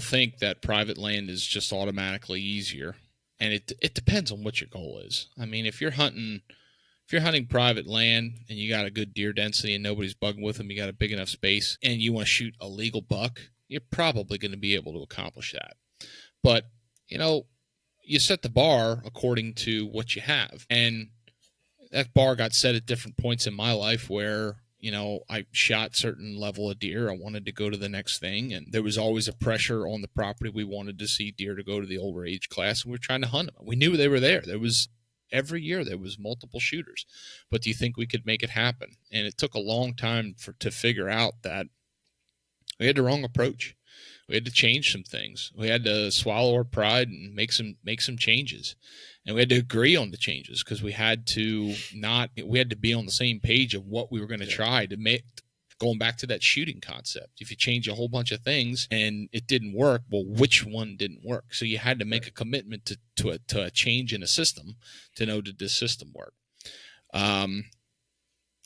think that private land is just automatically easier, and it depends on what your goal is. I mean, if you're hunting private land and you got a good deer density and nobody's bugging with them, you got a big enough space, and you want to shoot a legal buck, you're probably going to be able to accomplish that. But you set the bar according to what you have, and that bar got set at different points in my life where I shot certain level of deer. I wanted to go to the next thing, and there was always a pressure on the property. We wanted to see deer to go to the older age class, and we were trying to hunt them. We knew they were there. Every year there was multiple shooters, but do you think we could make it happen? And it took a long time to figure out that we had the wrong approach. We had to change some things. We had to swallow our pride and make some changes. And we had to agree on the changes because we had to be on the same page of what we were going to try to make. Going back to that shooting concept, if you change a whole bunch of things and it didn't work, well, which one didn't work? So you had to make a commitment to a change in a system to know did this system work.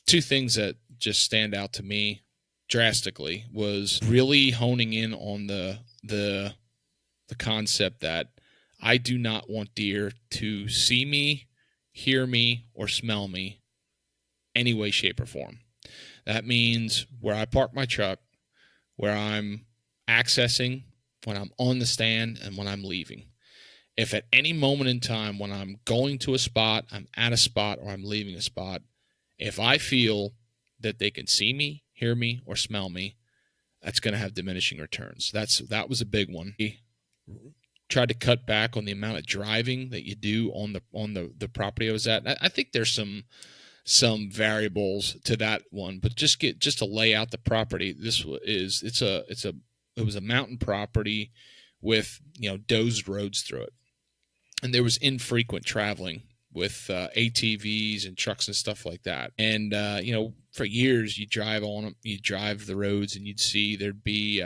Two things that just stand out to me drastically was really honing in on the concept that I do not want deer to see me, hear me, or smell me any way, shape, or form. That means where I park my truck, where I'm accessing, when I'm on the stand, and when I'm leaving. If at any moment in time when I'm going to a spot, I'm at a spot, or I'm leaving a spot, if I feel that they can see me, hear me, or smell me, that's going to have diminishing returns. That was a big one. Tried to cut back on the amount of driving that you do on the property I was at. I think there's some variables to that one, but just to lay out the property. It was a mountain property with dozed roads through it, and there was infrequent traveling with ATVs and trucks and stuff like that. And for years you drive the roads, and you'd see there'd be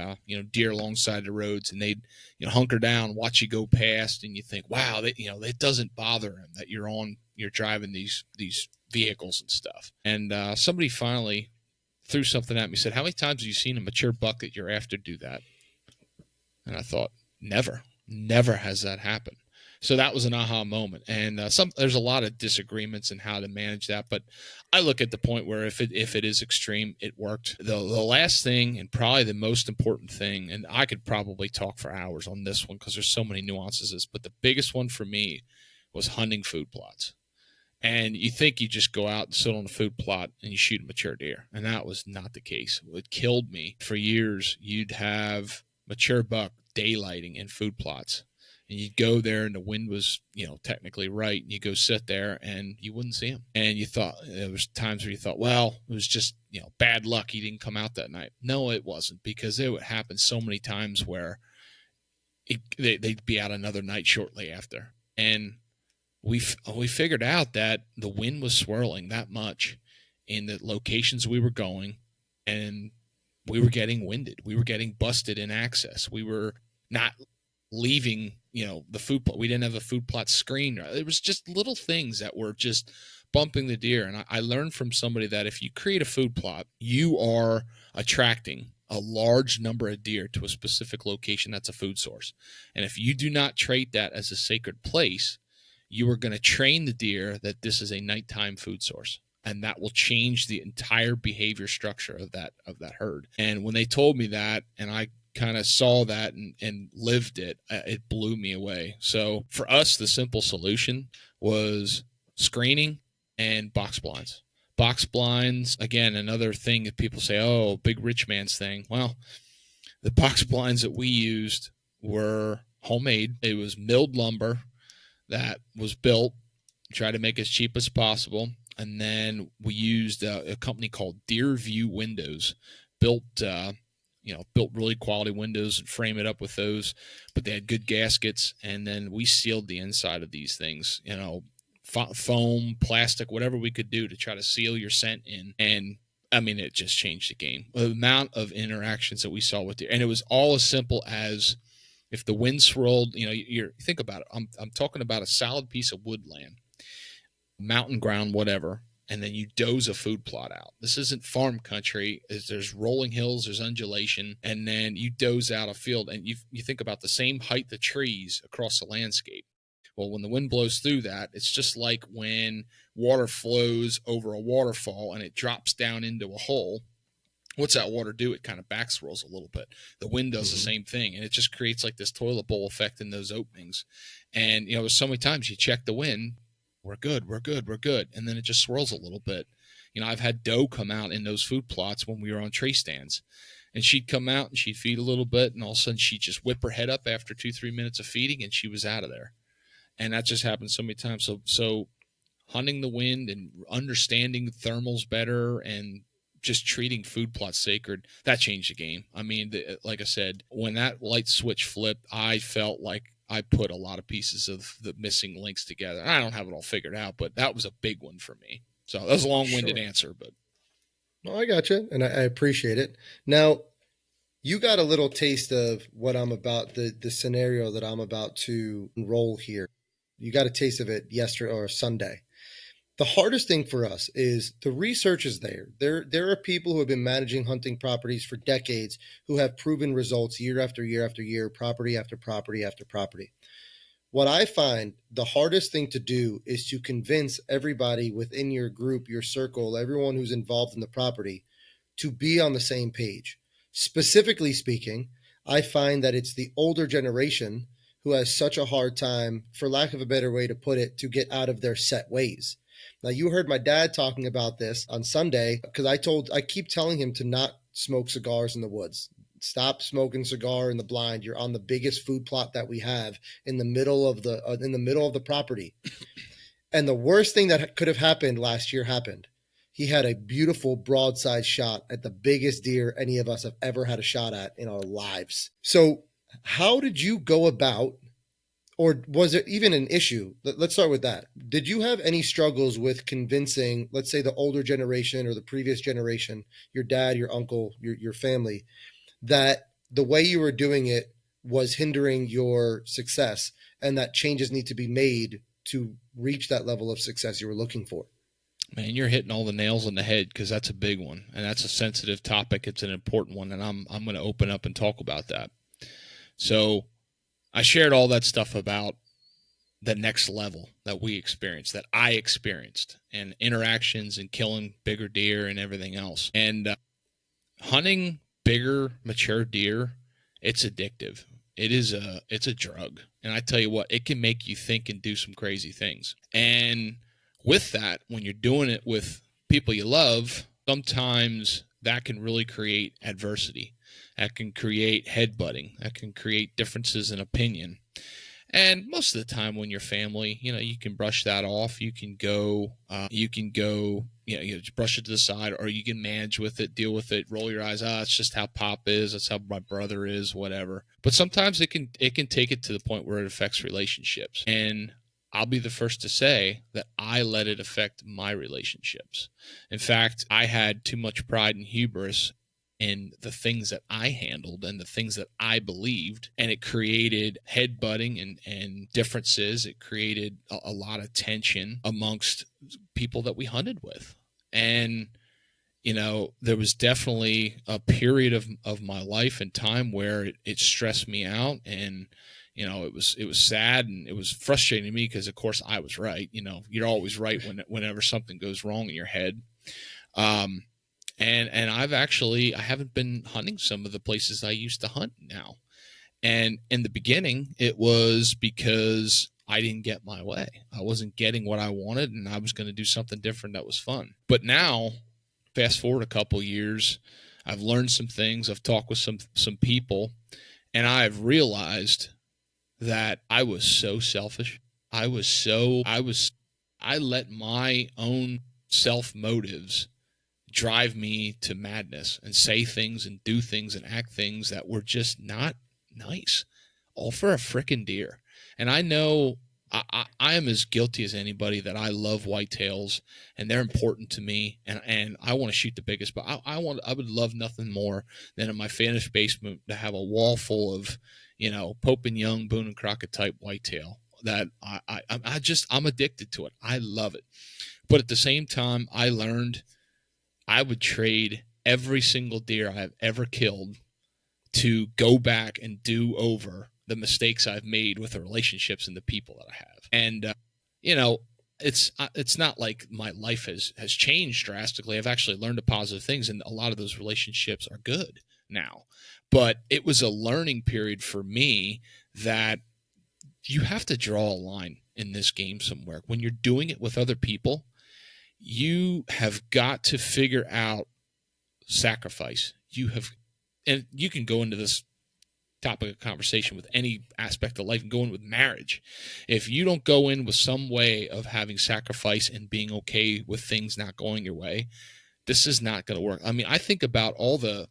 deer alongside the roads, and they'd hunker down, watch you go past, and you think, wow, it doesn't bother them that you're driving these vehicles and stuff. And somebody finally threw something at me, said, how many times have you seen a mature buck that you're after do that? And I thought, never has that happened. So that was an aha moment. And there's a lot of disagreements in how to manage that, but I look at the point where if it is extreme, it worked. The last thing, and probably the most important thing, and I could probably talk for hours on this one because there's so many nuances, but the biggest one for me was hunting food plots. And you think you just go out and sit on a food plot and you shoot a mature deer. And that was not the case. It killed me. For years, you'd have mature buck daylighting in food plots. And you'd go there and the wind was, technically right. And you go sit there and you wouldn't see him. And there was times where you thought, well, it was just, bad luck he didn't come out that night. No, it wasn't, because it would happen so many times where they'd be out another night shortly after. And we figured out that the wind was swirling that much in the locations we were going, and we were getting winded. We were getting busted in access. We were not leaving, the food plot. We didn't have a food plot screen. It was just little things that were just bumping the deer. And I learned from somebody that if you create a food plot, you are attracting a large number of deer to a specific location that's a food source. And if you do not treat that as a sacred place, you are going to train the deer that this is a nighttime food source, and that will change the entire behavior structure of that herd. And when they told me that, and I kind of saw that and lived it, it blew me away. So for us, the simple solution was screening and box blinds. Box blinds, again, another thing that people say, oh, big rich man's thing. Well, the box blinds that we used were homemade. It was milled lumber that was built, try to make as cheap as possible. And then we used a company called Deer View Windows, built really quality windows and frame it up with those, but they had good gaskets. And then we sealed the inside of these things, foam, plastic, whatever we could do to try to seal your scent in. And I mean, it just changed the game. The amount of interactions that we saw with deer, and it was all as simple as, if the wind swirled, you think about it. I'm talking about a solid piece of woodland, mountain ground, whatever. and then you doze a food plot out. This isn't farm country. There's rolling hills, there's undulation, and then you doze out a field, and you think about the same height of trees across the landscape. Well, when the wind blows through that, it's just like when water flows over a waterfall and it drops down into a hole. What's that water do? It kind of back swirls a little bit. The wind does the same thing, and it just creates like this toilet bowl effect in those openings. And, there's so many times you check the wind, we're good. And then it just swirls a little bit. I've had doe come out in those food plots when we were on tree stands, and she'd come out and she'd feed a little bit, and all of a sudden she'd just whip her head up after 2-3 minutes of feeding, and she was out of there. And that just happened so many times. So hunting the wind and understanding thermals better and just treating food plots sacred, that changed the game. I mean, like I said, when that light switch flipped, I felt like I put a lot of pieces of the missing links together. I don't have it all figured out, but that was a big one for me. So that was a long-winded answer, but. No, I got you, and I appreciate it. Now, you got a little taste of what I'm about, the scenario that I'm about to enroll here. You got a taste of it yesterday or Sunday. The hardest thing for us is the research is there. There are people who have been managing hunting properties for decades who have proven results year after year after year, property after property after property. What I find the hardest thing to do is to convince everybody within your group, your circle, everyone who's involved in the property to be on the same page. Specifically speaking, I find that it's the older generation who has such a hard time, for lack of a better way to put it, to get out of their set ways. Now, you heard my dad talking about this on Sunday because I keep telling him to not smoke cigars in the woods. Stop smoking cigar in the blind. You're on the biggest food plot that we have in the middle of the property. And the worst thing that could have happened last year happened. He had a beautiful broadside shot at the biggest deer any of us have ever had a shot at in our lives. So how did you go about, or was it even an issue? Let's start with that. Did you have any struggles with convincing, let's say, the older generation or the previous generation, your dad, your uncle, your family, that the way you were doing it was hindering your success and that changes need to be made to reach that level of success you were looking for? Man, you're hitting all the nails on the head because that's a big one, and that's a sensitive topic. It's an important one, and I'm going to open up and talk about that. So I shared all that stuff about the next level that we experienced, that I experienced, and interactions and killing bigger deer and everything else. And hunting bigger, mature deer, it's addictive. It's a drug. And I tell you what, it can make you think and do some crazy things. And with that, when you're doing it with people you love, sometimes that can really create adversity. That can create headbutting. That can create differences in opinion. And most of the time when you're family, you can brush that off. You can go, just brush it to the side, or you can manage with it, deal with it, roll your eyes. It's just how Pop is. That's how my brother is, whatever. But sometimes it can take it to the point where it affects relationships. And I'll be the first to say that I let it affect my relationships. In fact, I had too much pride and hubris in the things that I handled and the things that I believed, and it created headbutting and differences. It created a lot of tension amongst people that we hunted with. And, there was definitely a period of my life and time where it stressed me out, and it was sad, and it was frustrating to me because, of course, I was right. You're always right whenever something goes wrong in your head. And I haven't been hunting some of the places I used to hunt now. And in the beginning, it was because I didn't get my way. I wasn't getting what I wanted, and I was going to do something different that was fun. But now, fast forward a couple years, I've learned some things. I've talked with some people, and I've realized that I was so selfish. I let my own self motives drive me to madness and say things and do things and act things that were just not nice, all for a frickin' deer. And I know I am as guilty as anybody that I love whitetails and they're important to me, and I want to shoot the biggest, but I would love nothing more than in my finished basement to have a wall full of Pope and Young, Boone and Crockett type whitetail that I'm addicted to it. I love it. But at the same time, I learned I would trade every single deer I've ever killed to go back and do over the mistakes I've made with the relationships and the people that I have. And, it's not like my life has changed drastically. I've actually learned the positive things, and a lot of those relationships are good now. But it was a learning period for me that you have to draw a line in this game somewhere. When you're doing it with other people, you have got to figure out sacrifice. And you can go into this topic of conversation with any aspect of life, and go in with marriage. If you don't go in with some way of having sacrifice and being okay with things not going your way, this is not going to work. I mean, I think about all the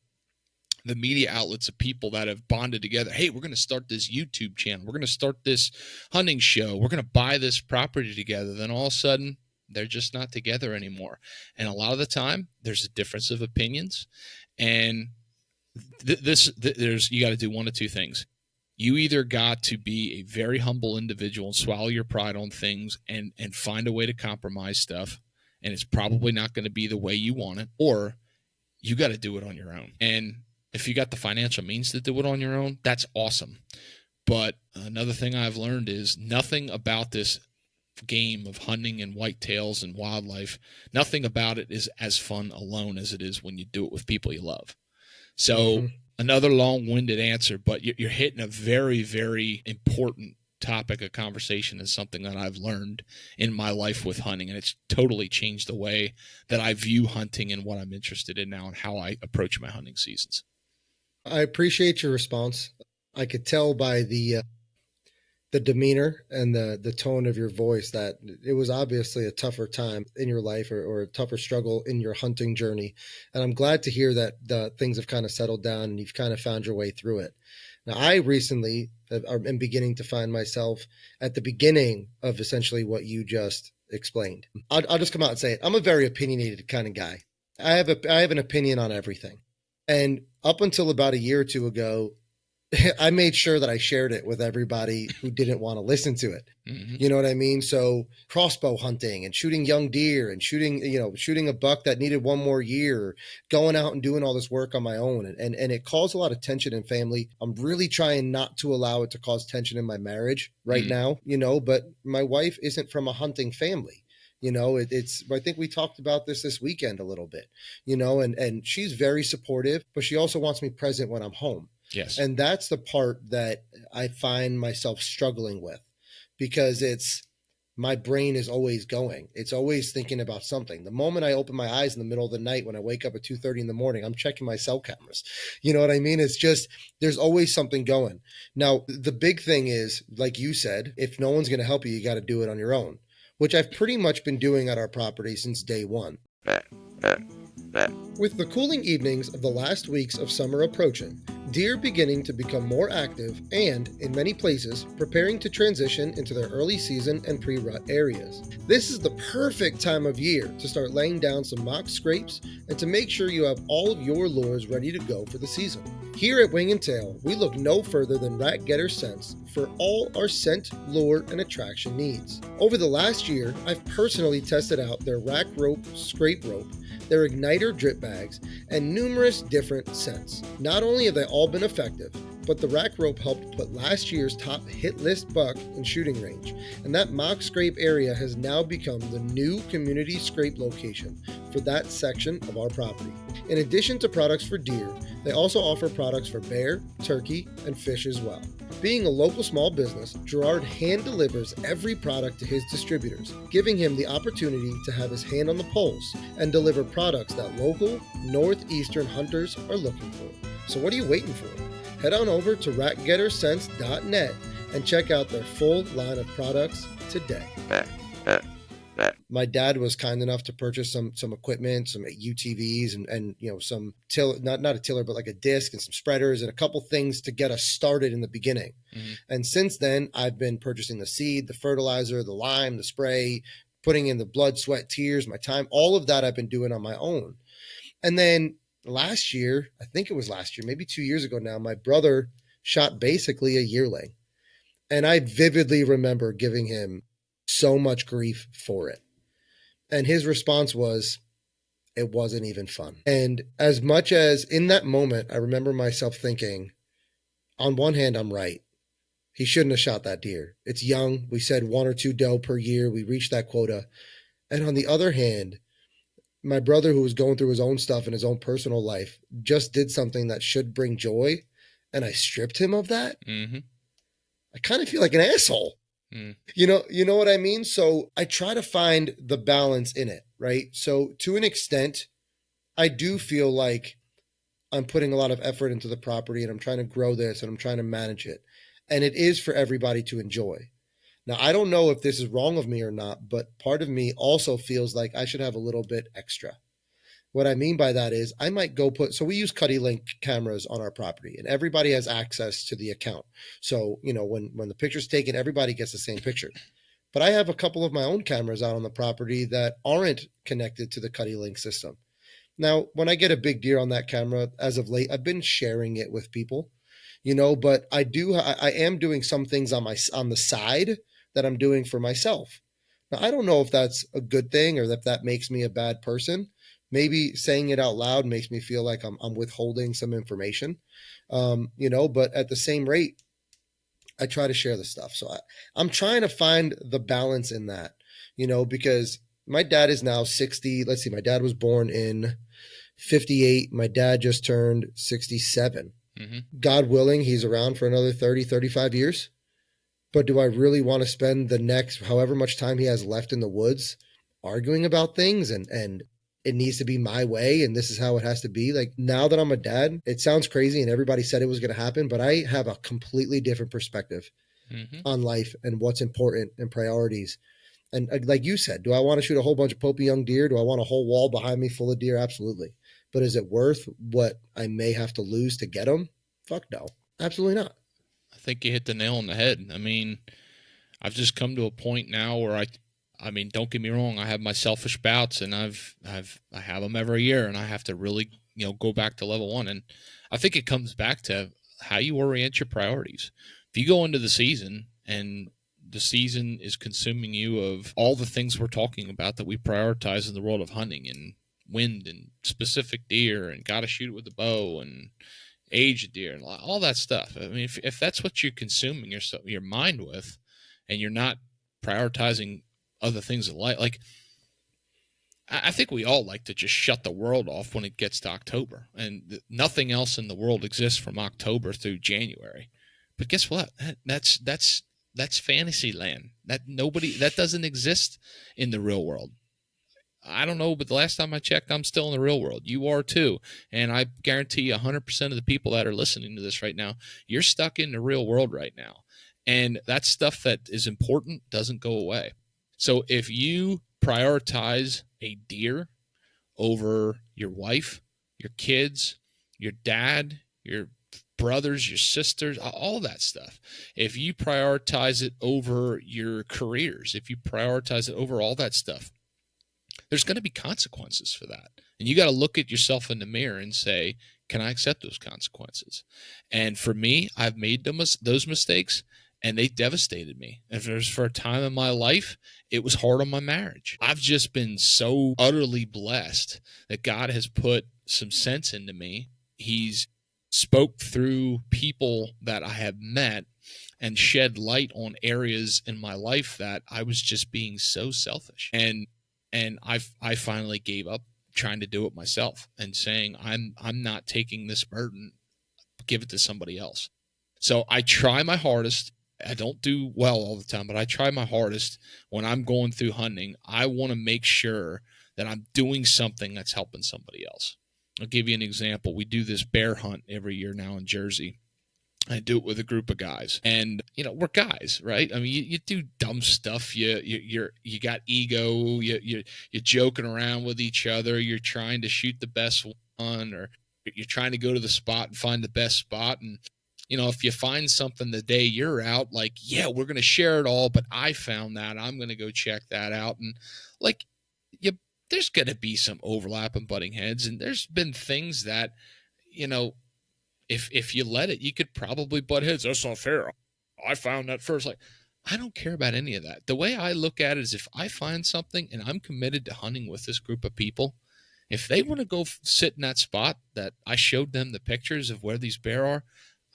media outlets of people that have bonded together. Hey, we're going to start this YouTube channel. We're going to start this hunting show. We're going to buy this property together. Then all of a sudden, they're just not together anymore. And a lot of the time, there's a difference of opinions. And you got to do one of two things. You either got to be a very humble individual and swallow your pride on things and find a way to compromise stuff, and it's probably not going to be the way you want it, or you got to do it on your own. And if you got the financial means to do it on your own, that's awesome. But another thing I've learned is nothing about this game of hunting and whitetails and wildlife, nothing about it is as fun alone as it is when you do it with people you love. So another long-winded answer, but you're hitting a very, very important topic of conversation, is something that I've learned in my life with hunting, and it's totally changed the way that I view hunting and what I'm interested in now and how I approach my hunting seasons. I appreciate your response. I could tell by the demeanor and the tone of your voice that it was obviously a tougher time in your life, or a tougher struggle in your hunting journey. And I'm glad to hear that the things have kind of settled down and you've kind of found your way through it. Now, I recently am beginning to find myself at the beginning of essentially what you just explained. I'll just come out and say it. I'm a very opinionated kind of guy. I have an opinion on everything. And up until about a year or two ago, I made sure that I shared it with everybody who didn't want to listen to it. Mm-hmm. You know what I mean? So crossbow hunting and shooting young deer and shooting a buck that needed one more year, going out and doing all this work on my own. And it caused a lot of tension in family. I'm really trying not to allow it to cause tension in my marriage right now, but my wife isn't from a hunting family. I think we talked about this weekend a little bit, and she's very supportive, but she also wants me present when I'm home. Yes. And that's the part that I find myself struggling with, because my brain is always going. It's always thinking about something. The moment I open my eyes in the middle of the night, when I wake up at 2:30 in the morning, I'm checking my cell cameras. You know what I mean? It's just, there's always something going. Now, the big thing is, like you said, if no one's going to help you, you got to do it on your own, which I've pretty much been doing at our property since day one. With the cooling evenings of the last weeks of summer approaching, deer beginning to become more active and, in many places, preparing to transition into their early season and pre-rut areas. This is the perfect time of year to start laying down some mock scrapes and to make sure you have all of your lures ready to go for the season. Here at Wing and Tail, we look no further than Rack Getter Scents for all our scent, lure, and attraction needs. Over the last year, I've personally tested out their rack rope, scrape rope, their igniter drip bags, and numerous different scents. Not only have they all been effective, but the rack rope helped put last year's top hit list buck in shooting range, and that mock scrape area has now become the new community scrape location for that section of our property. In addition to products for deer, they also offer products for bear, turkey, and fish as well. Being a local small business, Gerard hand delivers every product to his distributors, giving him the opportunity to have his hand on the pulse and deliver products that local, northeastern hunters are looking for. So what are you waiting for? Head on over to rackgetterscents.net and check out their full line of products today. My dad was kind enough to purchase some equipment, some UTVs and some not a tiller, but like a disc and some spreaders and a couple things to get us started in the beginning. Mm-hmm. And since then, I've been purchasing the seed, the fertilizer, the lime, the spray, putting in the blood, sweat, tears, my time, all of that I've been doing on my own. And then last year, I think it was last year, maybe 2 years ago now, my brother shot basically a yearling. And I vividly remember giving him so much grief for it. And his response was, it wasn't even fun. And as much as in that moment, I remember myself thinking, on one hand, I'm right. He shouldn't have shot that deer. It's young. We said 1 or 2 doe per year. We reached that quota. And on the other hand, my brother, who was going through his own stuff in his own personal life, just did something that should bring joy. And I stripped him of that. Mm-hmm. I kind of feel like an asshole. Mm. You know what I mean? So I try to find the balance in it, right? So to an extent, I do feel like I'm putting a lot of effort into the property and I'm trying to grow this and I'm trying to manage it. And it is for everybody to enjoy. Now, I don't know if this is wrong of me or not, but part of me also feels like I should have a little bit extra. What I mean by that is I might go so we use Cuddy Link cameras on our property and everybody has access to the account. So, when the picture's taken, everybody gets the same picture. But I have a couple of my own cameras out on the property that aren't connected to the Cuddy Link system. Now, when I get a big deer on that camera, as of late, I've been sharing it with people, but I am doing some things on the side that I'm doing for myself. Now, I don't know if that's a good thing or if that makes me a bad person. Maybe saying it out loud makes me feel like I'm withholding some information, but at the same rate, I try to share the stuff. So I'm trying to find the balance in that, because my dad is now 60. Let's see, my dad was born in 58. My dad just turned 67. Mm-hmm. God willing, he's around for another 30, 35 years. But do I really want to spend the next however much time he has left in the woods arguing about things and it needs to be my way and this is how it has to be? Like, now that I'm a dad, it sounds crazy and everybody said it was going to happen, but I have a completely different perspective on life and what's important and priorities. And like you said, do I want to shoot a whole bunch of popey young deer? Do I want a whole wall behind me full of deer? Absolutely. But is it worth what I may have to lose to get them? Fuck no. Absolutely not. I think you hit the nail on the head. I mean, I've just come to a point now where I mean, don't get me wrong. I have my selfish bouts, and I have them every year, and I have to really, go back to level one. And I think it comes back to how you orient your priorities. If you go into the season and the season is consuming you of all the things we're talking about that we prioritize in the world of hunting and wind and specific deer and got to shoot it with a bow and age of deer and all that stuff. I mean, if that's what you're consuming your mind with, and you're not prioritizing other things in life, like I think we all like to just shut the world off when it gets to October, and nothing else in the world exists from October through January. But guess what? That's fantasy land. That doesn't exist in the real world. I don't know, but the last time I checked, I'm still in the real world. You are too. And I guarantee you 100% of the people that are listening to this right now, you're stuck in the real world right now. And that stuff that is important doesn't go away. So if you prioritize a deer over your wife, your kids, your dad, your brothers, your sisters, all that stuff, if you prioritize it over your careers, if you prioritize it over all that stuff, there's going to be consequences for that. And you got to look at yourself in the mirror and say, can I accept those consequences? And for me, I've made those mistakes, and they devastated me. If there's for a time in my life, it was hard on my marriage. I've just been so utterly blessed that God has put some sense into me. He's spoke through people that I have met and shed light on areas in my life that I was just being so selfish. And I finally gave up trying to do it myself and saying, I'm not taking this burden, give it to somebody else. So I try my hardest. I don't do well all the time, but I try my hardest when I'm going through hunting. I want to make sure that I'm doing something that's helping somebody else. I'll give you an example. We do this bear hunt every year now in Jersey. I do it with a group of guys, and we're guys, right? I mean, you do dumb stuff. You got ego. You're joking around with each other. You're trying to shoot the best one, or you're trying to go to the spot and find the best spot. And if you find something the day you're out, like, yeah, we're going to share it all, but I found that, I'm going to go check that out. And there's going to be some overlap and butting heads. And there's been things that, if you let it, you could probably butt heads. That's not fair. I found that first. Like, I don't care about any of that. The way I look at it is if I find something and I'm committed to hunting with this group of people, if they want to go sit in that spot that I showed them the pictures of where these bear are,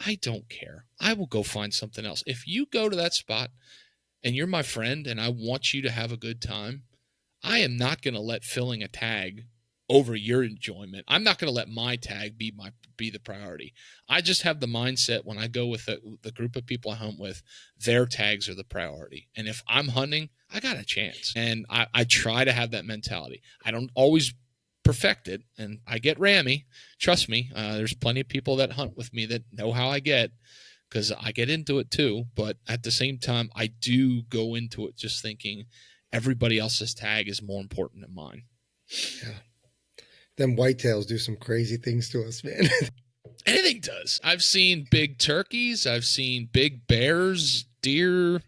I don't care. I will go find something else. If you go to that spot and you're my friend and I want you to have a good time, I am not going to let filling a tag over your enjoyment. I'm not going to let my tag be the priority. I just have the mindset when I go with the group of people I hunt with, their tags are the priority. And if I'm hunting, I got a chance. And I try to have that mentality. I don't always perfect it, and I get rammy. Trust me, there's plenty of people that hunt with me that know how I get, because I get into it too. But at the same time, I do go into it just thinking everybody else's tag is more important than mine. Yeah. Them whitetails do some crazy things to us, man. Anything does. I've seen big turkeys. I've seen big bears, deer.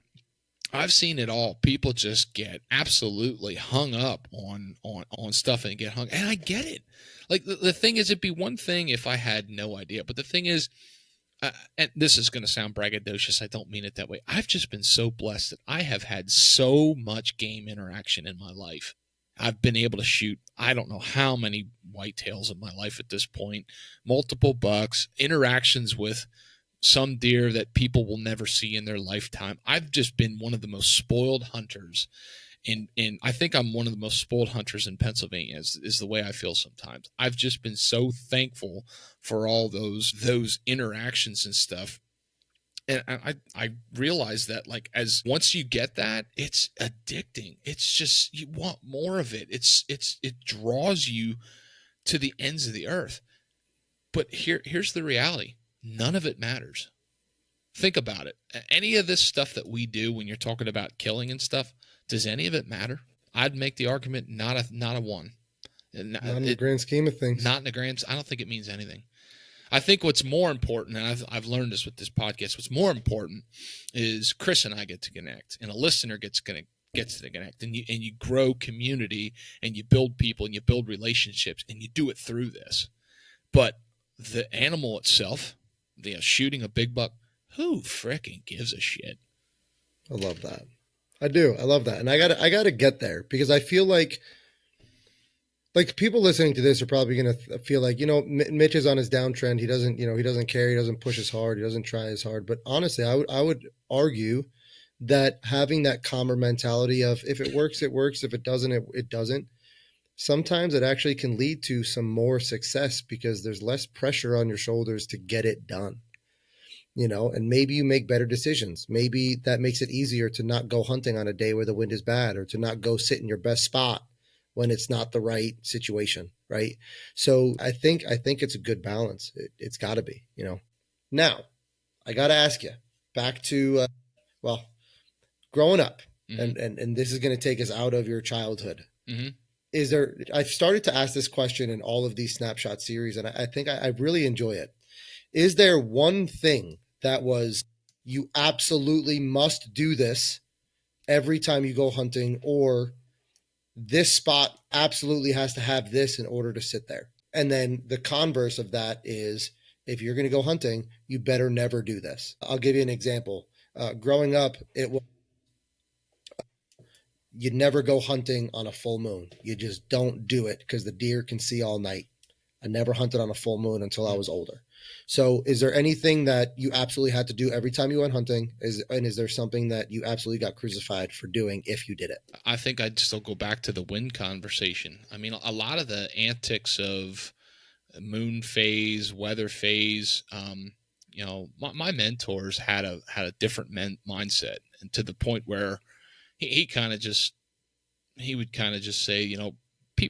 I've seen it all. People just get absolutely hung up on stuff and get hung. And I get it. Like the thing is, it'd be one thing if I had no idea. But the thing is, and this is going to sound braggadocious. I don't mean it that way. I've just been so blessed that I have had so much game interaction in my life. I've been able to shoot, I don't know how many whitetails in my life at this point, multiple bucks, interactions with some deer that people will never see in their lifetime. I've just been one of the most spoiled hunters. And I think I'm one of the most spoiled hunters in Pennsylvania is the way I feel sometimes. I've just been so thankful for all those interactions and stuff. And I realized that, like, as once you get that, it's addicting. It's just, you want more of it. It draws you to the ends of the earth. But here's the reality. None of it matters. Think about it. Any of this stuff that we do when you're talking about killing and stuff, does any of it matter? I'd make the argument not a one. Not in the grand scheme of things. Not in the grand. I don't think it means anything. I think what's more important, and I've learned this with this podcast, what's more important is Chris and I get to connect, and a listener gets to connect, and you grow community, and you build people, and you build relationships, and you do it through this. But the animal itself, shooting a big buck, who frickin' gives a shit? I love that. I do. I love that, and I gotta get there, because I feel like people listening to this are probably going to feel like, Mitch is on his downtrend. He doesn't care. He doesn't push as hard. He doesn't try as hard. But honestly, I would argue that having that calmer mentality of, if it works, it works. If it doesn't, it doesn't. Sometimes it actually can lead to some more success, because there's less pressure on your shoulders to get it done, and maybe you make better decisions. Maybe that makes it easier to not go hunting on a day where the wind is bad, or to not go sit in your best spot when it's not the right situation, right? So I think it's a good balance. It's got to be, Now, I got to ask you, back to, growing up, mm-hmm. and this is going to take us out of your childhood. Mm-hmm. I've started to ask this question in all of these snapshot series, and I think I really enjoy it. Is there one thing that was, you absolutely must do this every time you go hunting, or this spot absolutely has to have this in order to sit there? And then the converse of that is, if you're going to go hunting, you better never do this. I'll give you an example. Growing up, you'd never go hunting on a full moon. You just don't do it, because the deer can see all night. I never hunted on a full moon until I was older. So is there anything that you absolutely had to do every time you went hunting? Is there something that you absolutely got crucified for doing if you did it? I think I'd still go back to the wind conversation. I mean, a lot of the antics of moon phase, weather phase, my mentors had a different mindset, and to the point where he would kind of just say,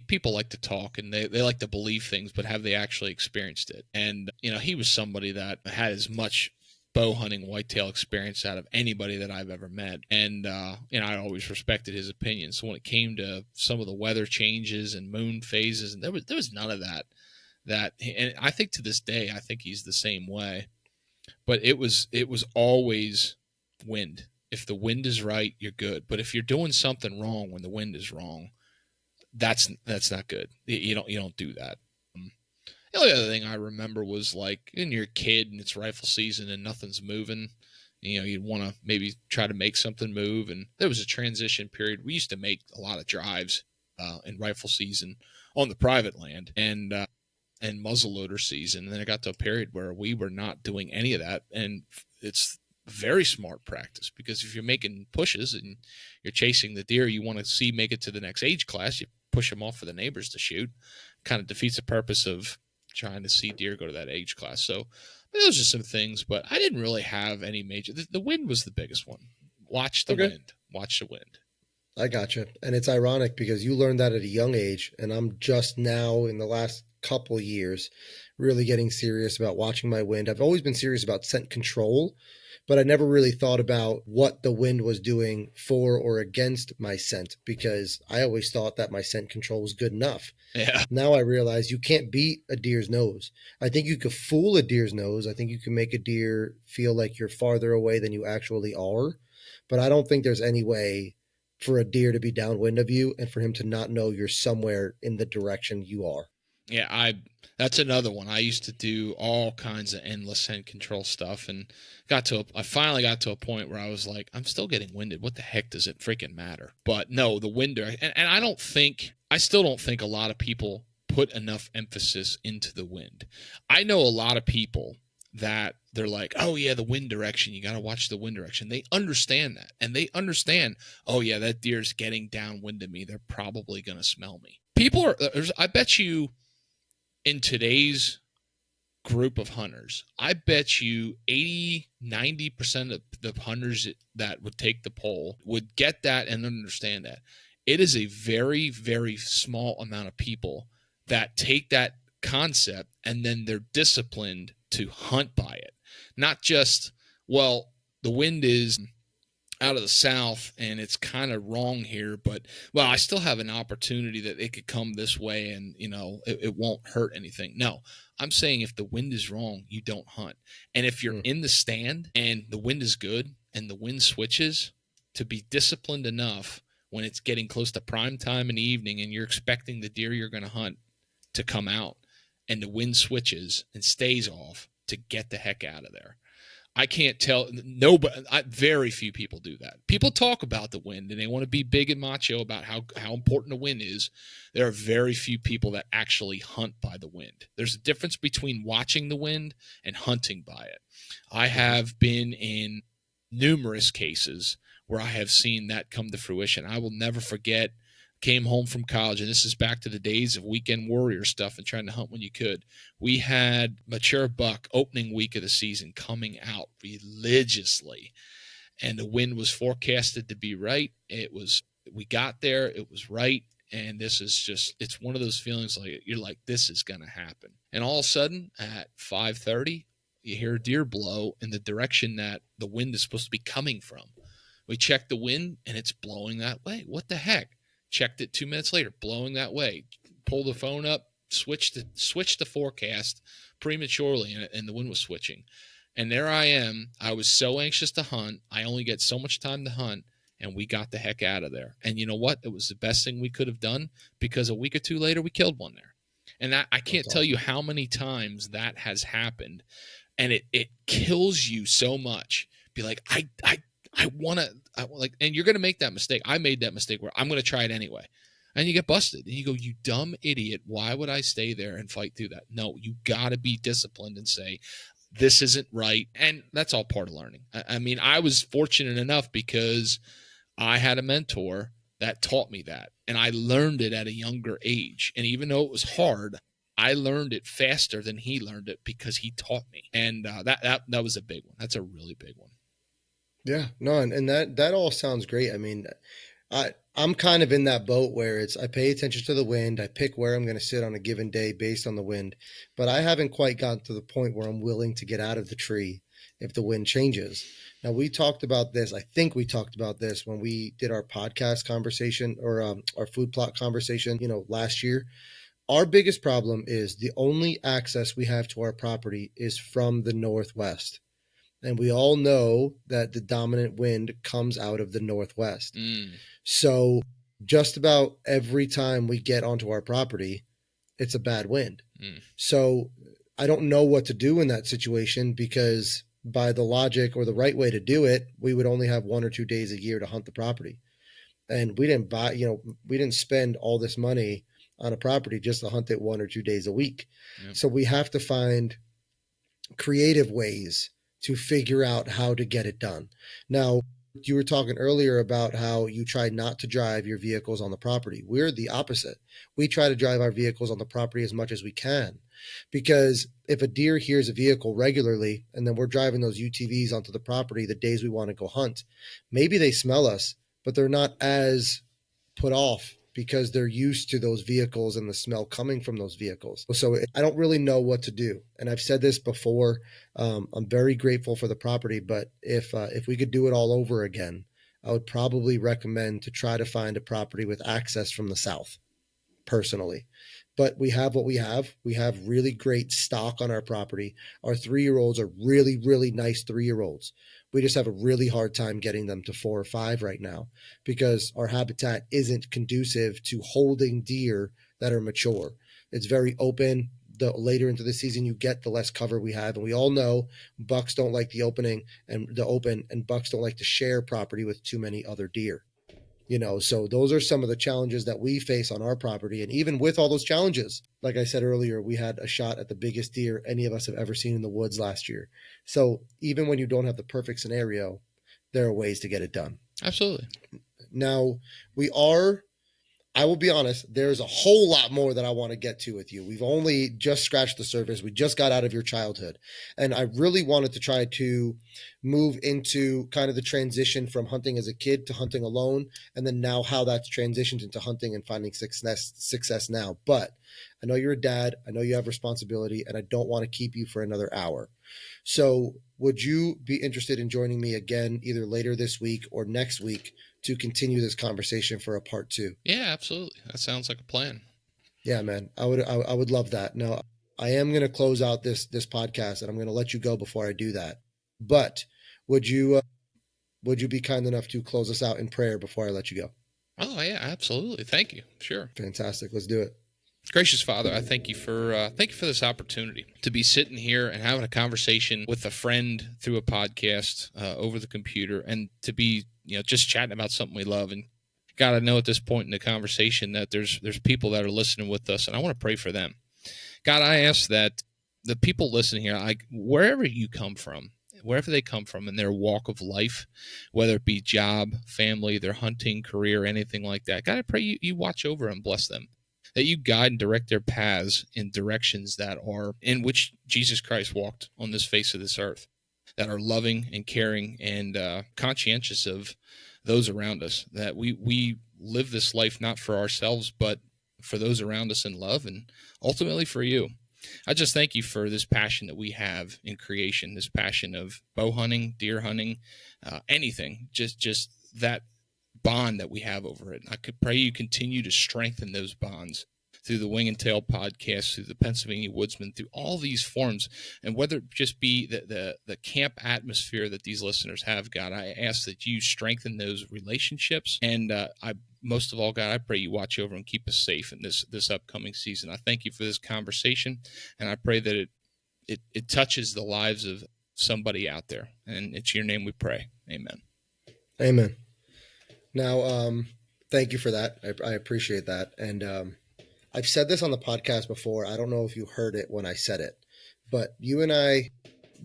people like to talk and they like to believe things, but have they actually experienced it? And, he was somebody that had as much bow hunting whitetail experience out of anybody that I've ever met. And, I always respected his opinion. So when it came to some of the weather changes and moon phases, and there was none of that, and I think to this day, I think he's the same way, but it was always wind. If the wind is right, you're good. But if you're doing something wrong when the wind is wrong, that's not good. You don't do that. The only other thing I remember was, like, when you're a kid and it's rifle season and nothing's moving, You'd want to maybe try to make something move. And there was a transition period. We used to make a lot of drives in rifle season on the private land and muzzleloader season. And then it got to a period where we were not doing any of that. And it's very smart practice, because if you're making pushes and you're chasing the deer you want to see make it to the next age class, you push them off for the neighbors to shoot. Kind of defeats the purpose of trying to see deer go to that age class. So those are some things, but I didn't really have any major. The wind was the biggest one. Watch the wind. Watch the wind. I gotcha. And it's ironic because you learned that at a young age, and I'm just now in the last couple years really getting serious about watching my wind. I've always been serious about scent control, but I never really thought about what the wind was doing for or against my scent, because I always thought that my scent control was good enough. Yeah. Now I realize you can't beat a deer's nose. I think you could fool a deer's nose. I think you can make a deer feel like you're farther away than you actually are. But I don't think there's any way for a deer to be downwind of you and for him to not know you're somewhere in the direction you are. Yeah, that's another one. I used to do all kinds of endless scent control stuff, and I finally got to a point where I was like, I'm still getting winded. What the heck does it freaking matter? But no, the wind, and I still don't think a lot of people put enough emphasis into the wind. I know a lot of people that they're like, oh yeah, the wind direction, you got to watch the wind direction. They understand that, and they understand, oh yeah, that deer's getting downwind of me. They're probably going to smell me. I bet you, in today's group of hunters, I bet you 80-90% of the hunters that would take the poll would get that and understand that. It is a very, very small amount of people that take that concept and then they're disciplined to hunt by it. Not just, well, the wind is out of the south and it's kind of wrong here, but well, I still have an opportunity that it could come this way and it won't hurt anything. No, I'm saying if the wind is wrong, you don't hunt. And if you're in the stand and the wind is good and the wind switches, to be disciplined enough when it's getting close to prime time in the evening and you're expecting the deer you're going to hunt to come out and the wind switches and stays off, to get the heck out of there. I can't tell. Very few people do that. People talk about the wind and they want to be big and macho about how important the wind is. There are very few people that actually hunt by the wind. There's a difference between watching the wind and hunting by it. I have been in numerous cases where I have seen that come to fruition. I will never forget, came home from college, and this is back to the days of weekend warrior stuff and trying to hunt when you could. We had mature buck opening week of the season coming out religiously, and the wind was forecasted to be right. We got there, it was right, and it's one of those feelings like you're like, this is going to happen. And all of a sudden at 5:30, you hear a deer blow in the direction that the wind is supposed to be coming from. We check the wind and it's blowing that way. What the heck? Checked it 2 minutes later, blowing that way. Pulled the phone up, switched the forecast prematurely, and the wind was switching. And there I am. I was so anxious to hunt. I only get so much time to hunt, and we got the heck out of there. And you know what? It was the best thing we could have done, because a week or two later, we killed one there. And I can't tell you how many times that has happened, and it kills you so much. Be like, I want to, and you're going to make that mistake. I made that mistake where I'm going to try it anyway. And you get busted. And you go, you dumb idiot. Why would I stay there and fight through that? No, you got to be disciplined and say, this isn't right. And that's all part of learning. I mean, I was fortunate enough because I had a mentor that taught me that. And I learned it at a younger age. And even though it was hard, I learned it faster than he learned it because he taught me. And that was a big one. That's a really big one. Yeah, no, and that all sounds great. I mean, I'm kind of in that boat where I pay attention to the wind. I pick where I'm going to sit on a given day based on the wind, but I haven't quite gotten to the point where I'm willing to get out of the tree if the wind changes. Now, we talked about this. I think we talked about this when we did our podcast conversation or our food plot conversation, last year. Our biggest problem is the only access we have to our property is from the northwest. And we all know that the dominant wind comes out of the northwest. So just about every time we get onto our property, it's a bad wind. So I don't know what to do in that situation, because by the logic or the right way to do it, we would only have 1 or 2 days a year to hunt the property. And we didn't spend all this money on a property just to hunt it 1 or 2 days a week. Yep. So we have to find creative ways to figure out how to get it done. Now, you were talking earlier about how you try not to drive your vehicles on the property. We're the opposite. We try to drive our vehicles on the property as much as we can, because if a deer hears a vehicle regularly and then we're driving those UTVs onto the property the days we want to go hunt, maybe they smell us, but they're not as put off because they're used to those vehicles and the smell coming from those vehicles. So I don't really know what to do. And I've said this before. I'm very grateful for the property, but if we could do it all over again, I would probably recommend to try to find a property with access from the south, personally. But we have what we have. We have really great stock on our property. Our 3-year-olds are really, really nice 3-year-olds. We just have a really hard time getting them to 4 or 5 right now because our habitat isn't conducive to holding deer that are mature. It's very open. The later into the season you get, the less cover we have. And we all know bucks don't like the open, and bucks don't like to share property with too many other deer. So those are some of the challenges that we face on our property. And even with all those challenges, like I said earlier, we had a shot at the biggest deer any of us have ever seen in the woods last year. So even when you don't have the perfect scenario, there are ways to get it done. Absolutely. Now, I will be honest, there's a whole lot more that I want to get to with you. We've only just scratched the surface. We just got out of your childhood. And I really wanted to try to move into kind of the transition from hunting as a kid to hunting alone, and then now how that's transitioned into hunting and finding success now. But I know you're a dad. I know you have responsibility, and I don't want to keep you for another hour. So would you be interested in joining me again, either later this week or next week, to continue this conversation for a part 2? Yeah, absolutely. That sounds like a plan. Yeah, man. I would love that. Now, I am going to close out this podcast, and I'm going to let you go before I do that. But would you be kind enough to close us out in prayer before I let you go? Oh, yeah, absolutely. Thank you. Sure. Fantastic. Let's do it. Gracious Father, I thank you for this opportunity to be sitting here and having a conversation with a friend through a podcast over the computer, and to be just chatting about something we love. And God, I know at this point in the conversation that there's people that are listening with us, and I want to pray for them. God, I ask that the people listening here, wherever they come from in their walk of life, whether it be job, family, their hunting career, anything like that, God, I pray you watch over and bless them, that you guide and direct their paths in directions that are in which Jesus Christ walked on this face of this earth, that are loving and caring and conscientious of those around us, that we live this life not for ourselves, but for those around us in love and ultimately for you. I just thank you for this passion that we have in creation, this passion of bow hunting, deer hunting, anything, just that bond that we have over it. I could pray you continue to strengthen those bonds through the Wing and Tail podcast, through the Pennsylvania Woodsman, through all these forums, and whether it just be the camp atmosphere that these listeners have, God, I ask that you strengthen those relationships. And most of all, God, I pray you watch over and keep us safe in this upcoming season. I thank you for this conversation, and I pray that it touches the lives of somebody out there. And it's your name we pray. Amen. Amen. Now, thank you for that. I appreciate that. And I've said this on the podcast before. I don't know if you heard it when I said it, but you and I,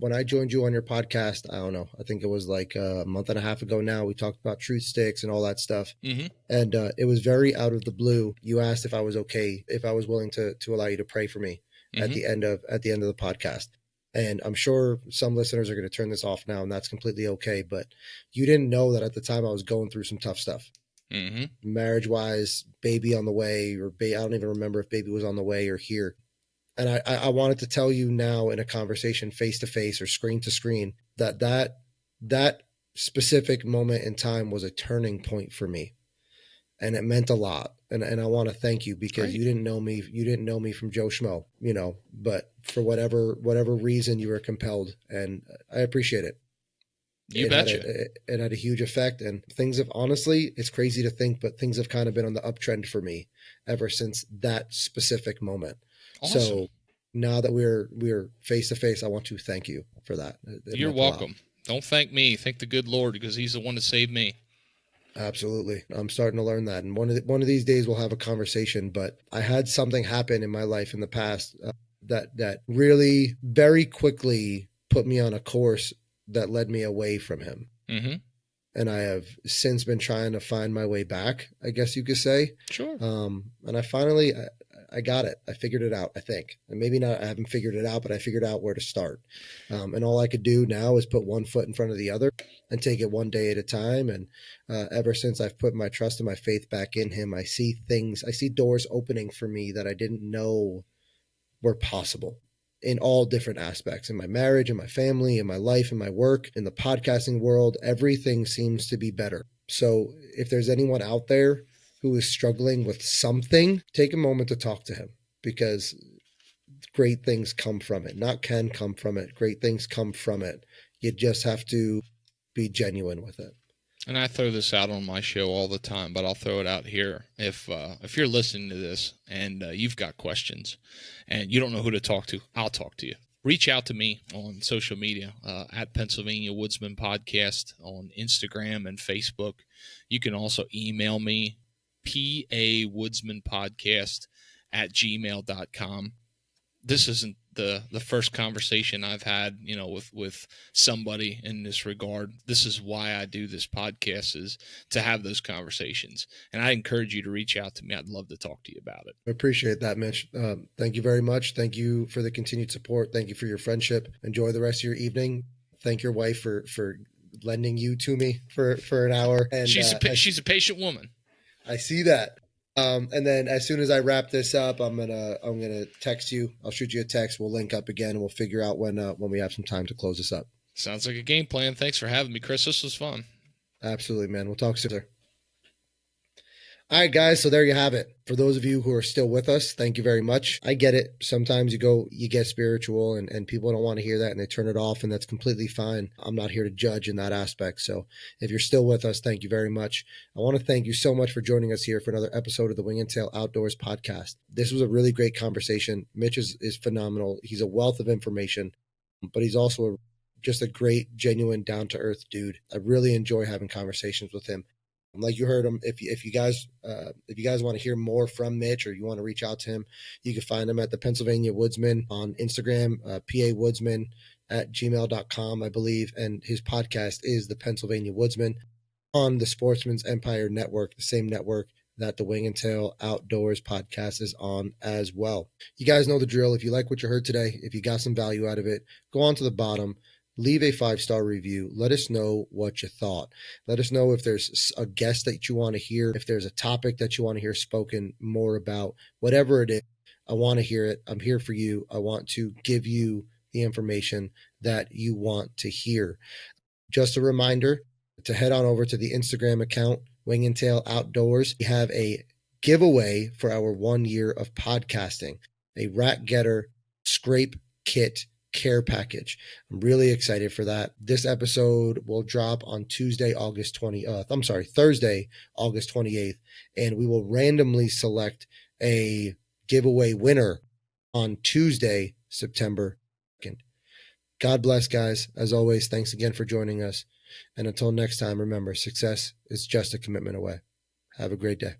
when I joined you on your podcast, I don't know, I think it was like a month and a half ago now, we talked about truth sticks and all that stuff. Mm-hmm. And it was very out of the blue. You asked if I was okay, if I was willing to allow you to pray for me at the end of the podcast. And I'm sure some listeners are going to turn this off now, and that's completely okay. But you didn't know that at the time I was going through some tough stuff. Mm-hmm. Marriage-wise, baby on the way, or I don't even remember if baby was on the way or here. And I wanted to tell you now in a conversation face-to-face or screen-to-screen that specific moment in time was a turning point for me. And it meant a lot. And I want to thank you because you didn't know me from Joe Schmo, but for whatever reason you were compelled, and I appreciate it. You betcha. It had a huge effect, and things have, honestly, it's crazy to think, but things have kind of been on the uptrend for me ever since that specific moment. Awesome. So now that we're face to face, I want to thank you for that. You're welcome. Don't thank me. Thank the good Lord, because he's the one that saved me. Absolutely. I'm starting to learn that. And one of these days we'll have a conversation, but I had something happen in my life in the past that really very quickly put me on a course that led me away from him. Mm-hmm. And I have since been trying to find my way back, I guess you could say. Sure. And I finally, I got it. I figured it out, I think. And maybe not, I haven't figured it out, but I figured out where to start. And all I could do now is put one foot in front of the other and take it one day at a time. And ever since I've put my trust and my faith back in him, I see doors opening for me that I didn't know were possible in all different aspects, in my marriage, in my family, in my life, in my work, in the podcasting world. Everything seems to be better. So if there's anyone out there who is struggling with something, take a moment to talk to him, because great things come from it. Not can come from it. Great things come from it. You just have to be genuine with it. And I throw this out on my show all the time, but I'll throw it out here. If you're listening to this and you've got questions and you don't know who to talk to, I'll talk to you. Reach out to me on social media at Pennsylvania Woodsman Podcast on Instagram and Facebook. You can also email me, pawoodsmanpodcast@gmail.com. This isn't the first conversation I've had, with somebody in this regard. This is why I do this podcast, is to have those conversations. And I encourage you to reach out to me. I'd love to talk to you about it. I appreciate that, Mitch. Thank you very much. Thank you for the continued support. Thank you for your friendship. Enjoy the rest of your evening. Thank your wife for lending you to me for an hour. And she's a patient woman. I see that. And then as soon as I wrap this up, I'm gonna text you. I'll shoot you a text. We'll link up again, and we'll figure out when we have some time to close this up. Sounds like a game plan. Thanks for having me, Chris. This was fun. Absolutely, man. We'll talk soon. All right, guys. So there you have it. For those of you who are still with us, thank you very much. I get it. Sometimes you get spiritual and people don't want to hear that and they turn it off, and that's completely fine. I'm not here to judge in that aspect. So if you're still with us, thank you very much. I want to thank you so much for joining us here for another episode of the Wing and Tail Outdoors podcast. This was a really great conversation. Mitch is phenomenal. He's a wealth of information, but he's also just a great, genuine, down-to-earth dude. I really enjoy having conversations with him. Like you heard him, if you guys want to hear more from Mitch, or you want to reach out to him, you can find him at the Pennsylvania Woodsman on Instagram, pawoodsman@gmail.com, I believe. And his podcast is the Pennsylvania Woodsman on the Sportsman's Empire Network, the same network that the Wing and Tail Outdoors podcast is on as well. You guys know the drill. If you like what you heard today, if you got some value out of it, go on to the bottom. Leave a 5-star review. Let us know what you thought. Let us know if there's a guest that you want to hear, if there's a topic that you want to hear spoken more about, whatever it is. I want to hear it. I'm here for you. I want to give you the information that you want to hear. Just a reminder to head on over to the Instagram account, Wing and Tail Outdoors. We have a giveaway for our 1 year of podcasting, a Rat Getter Scrape Kit care package. I'm really excited for that. This episode will drop on Thursday, August 28th, and we will randomly select a giveaway winner on Tuesday, September 2nd. God bless, guys. As always, thanks again for joining us. And until next time, remember, success is just a commitment away. Have a great day.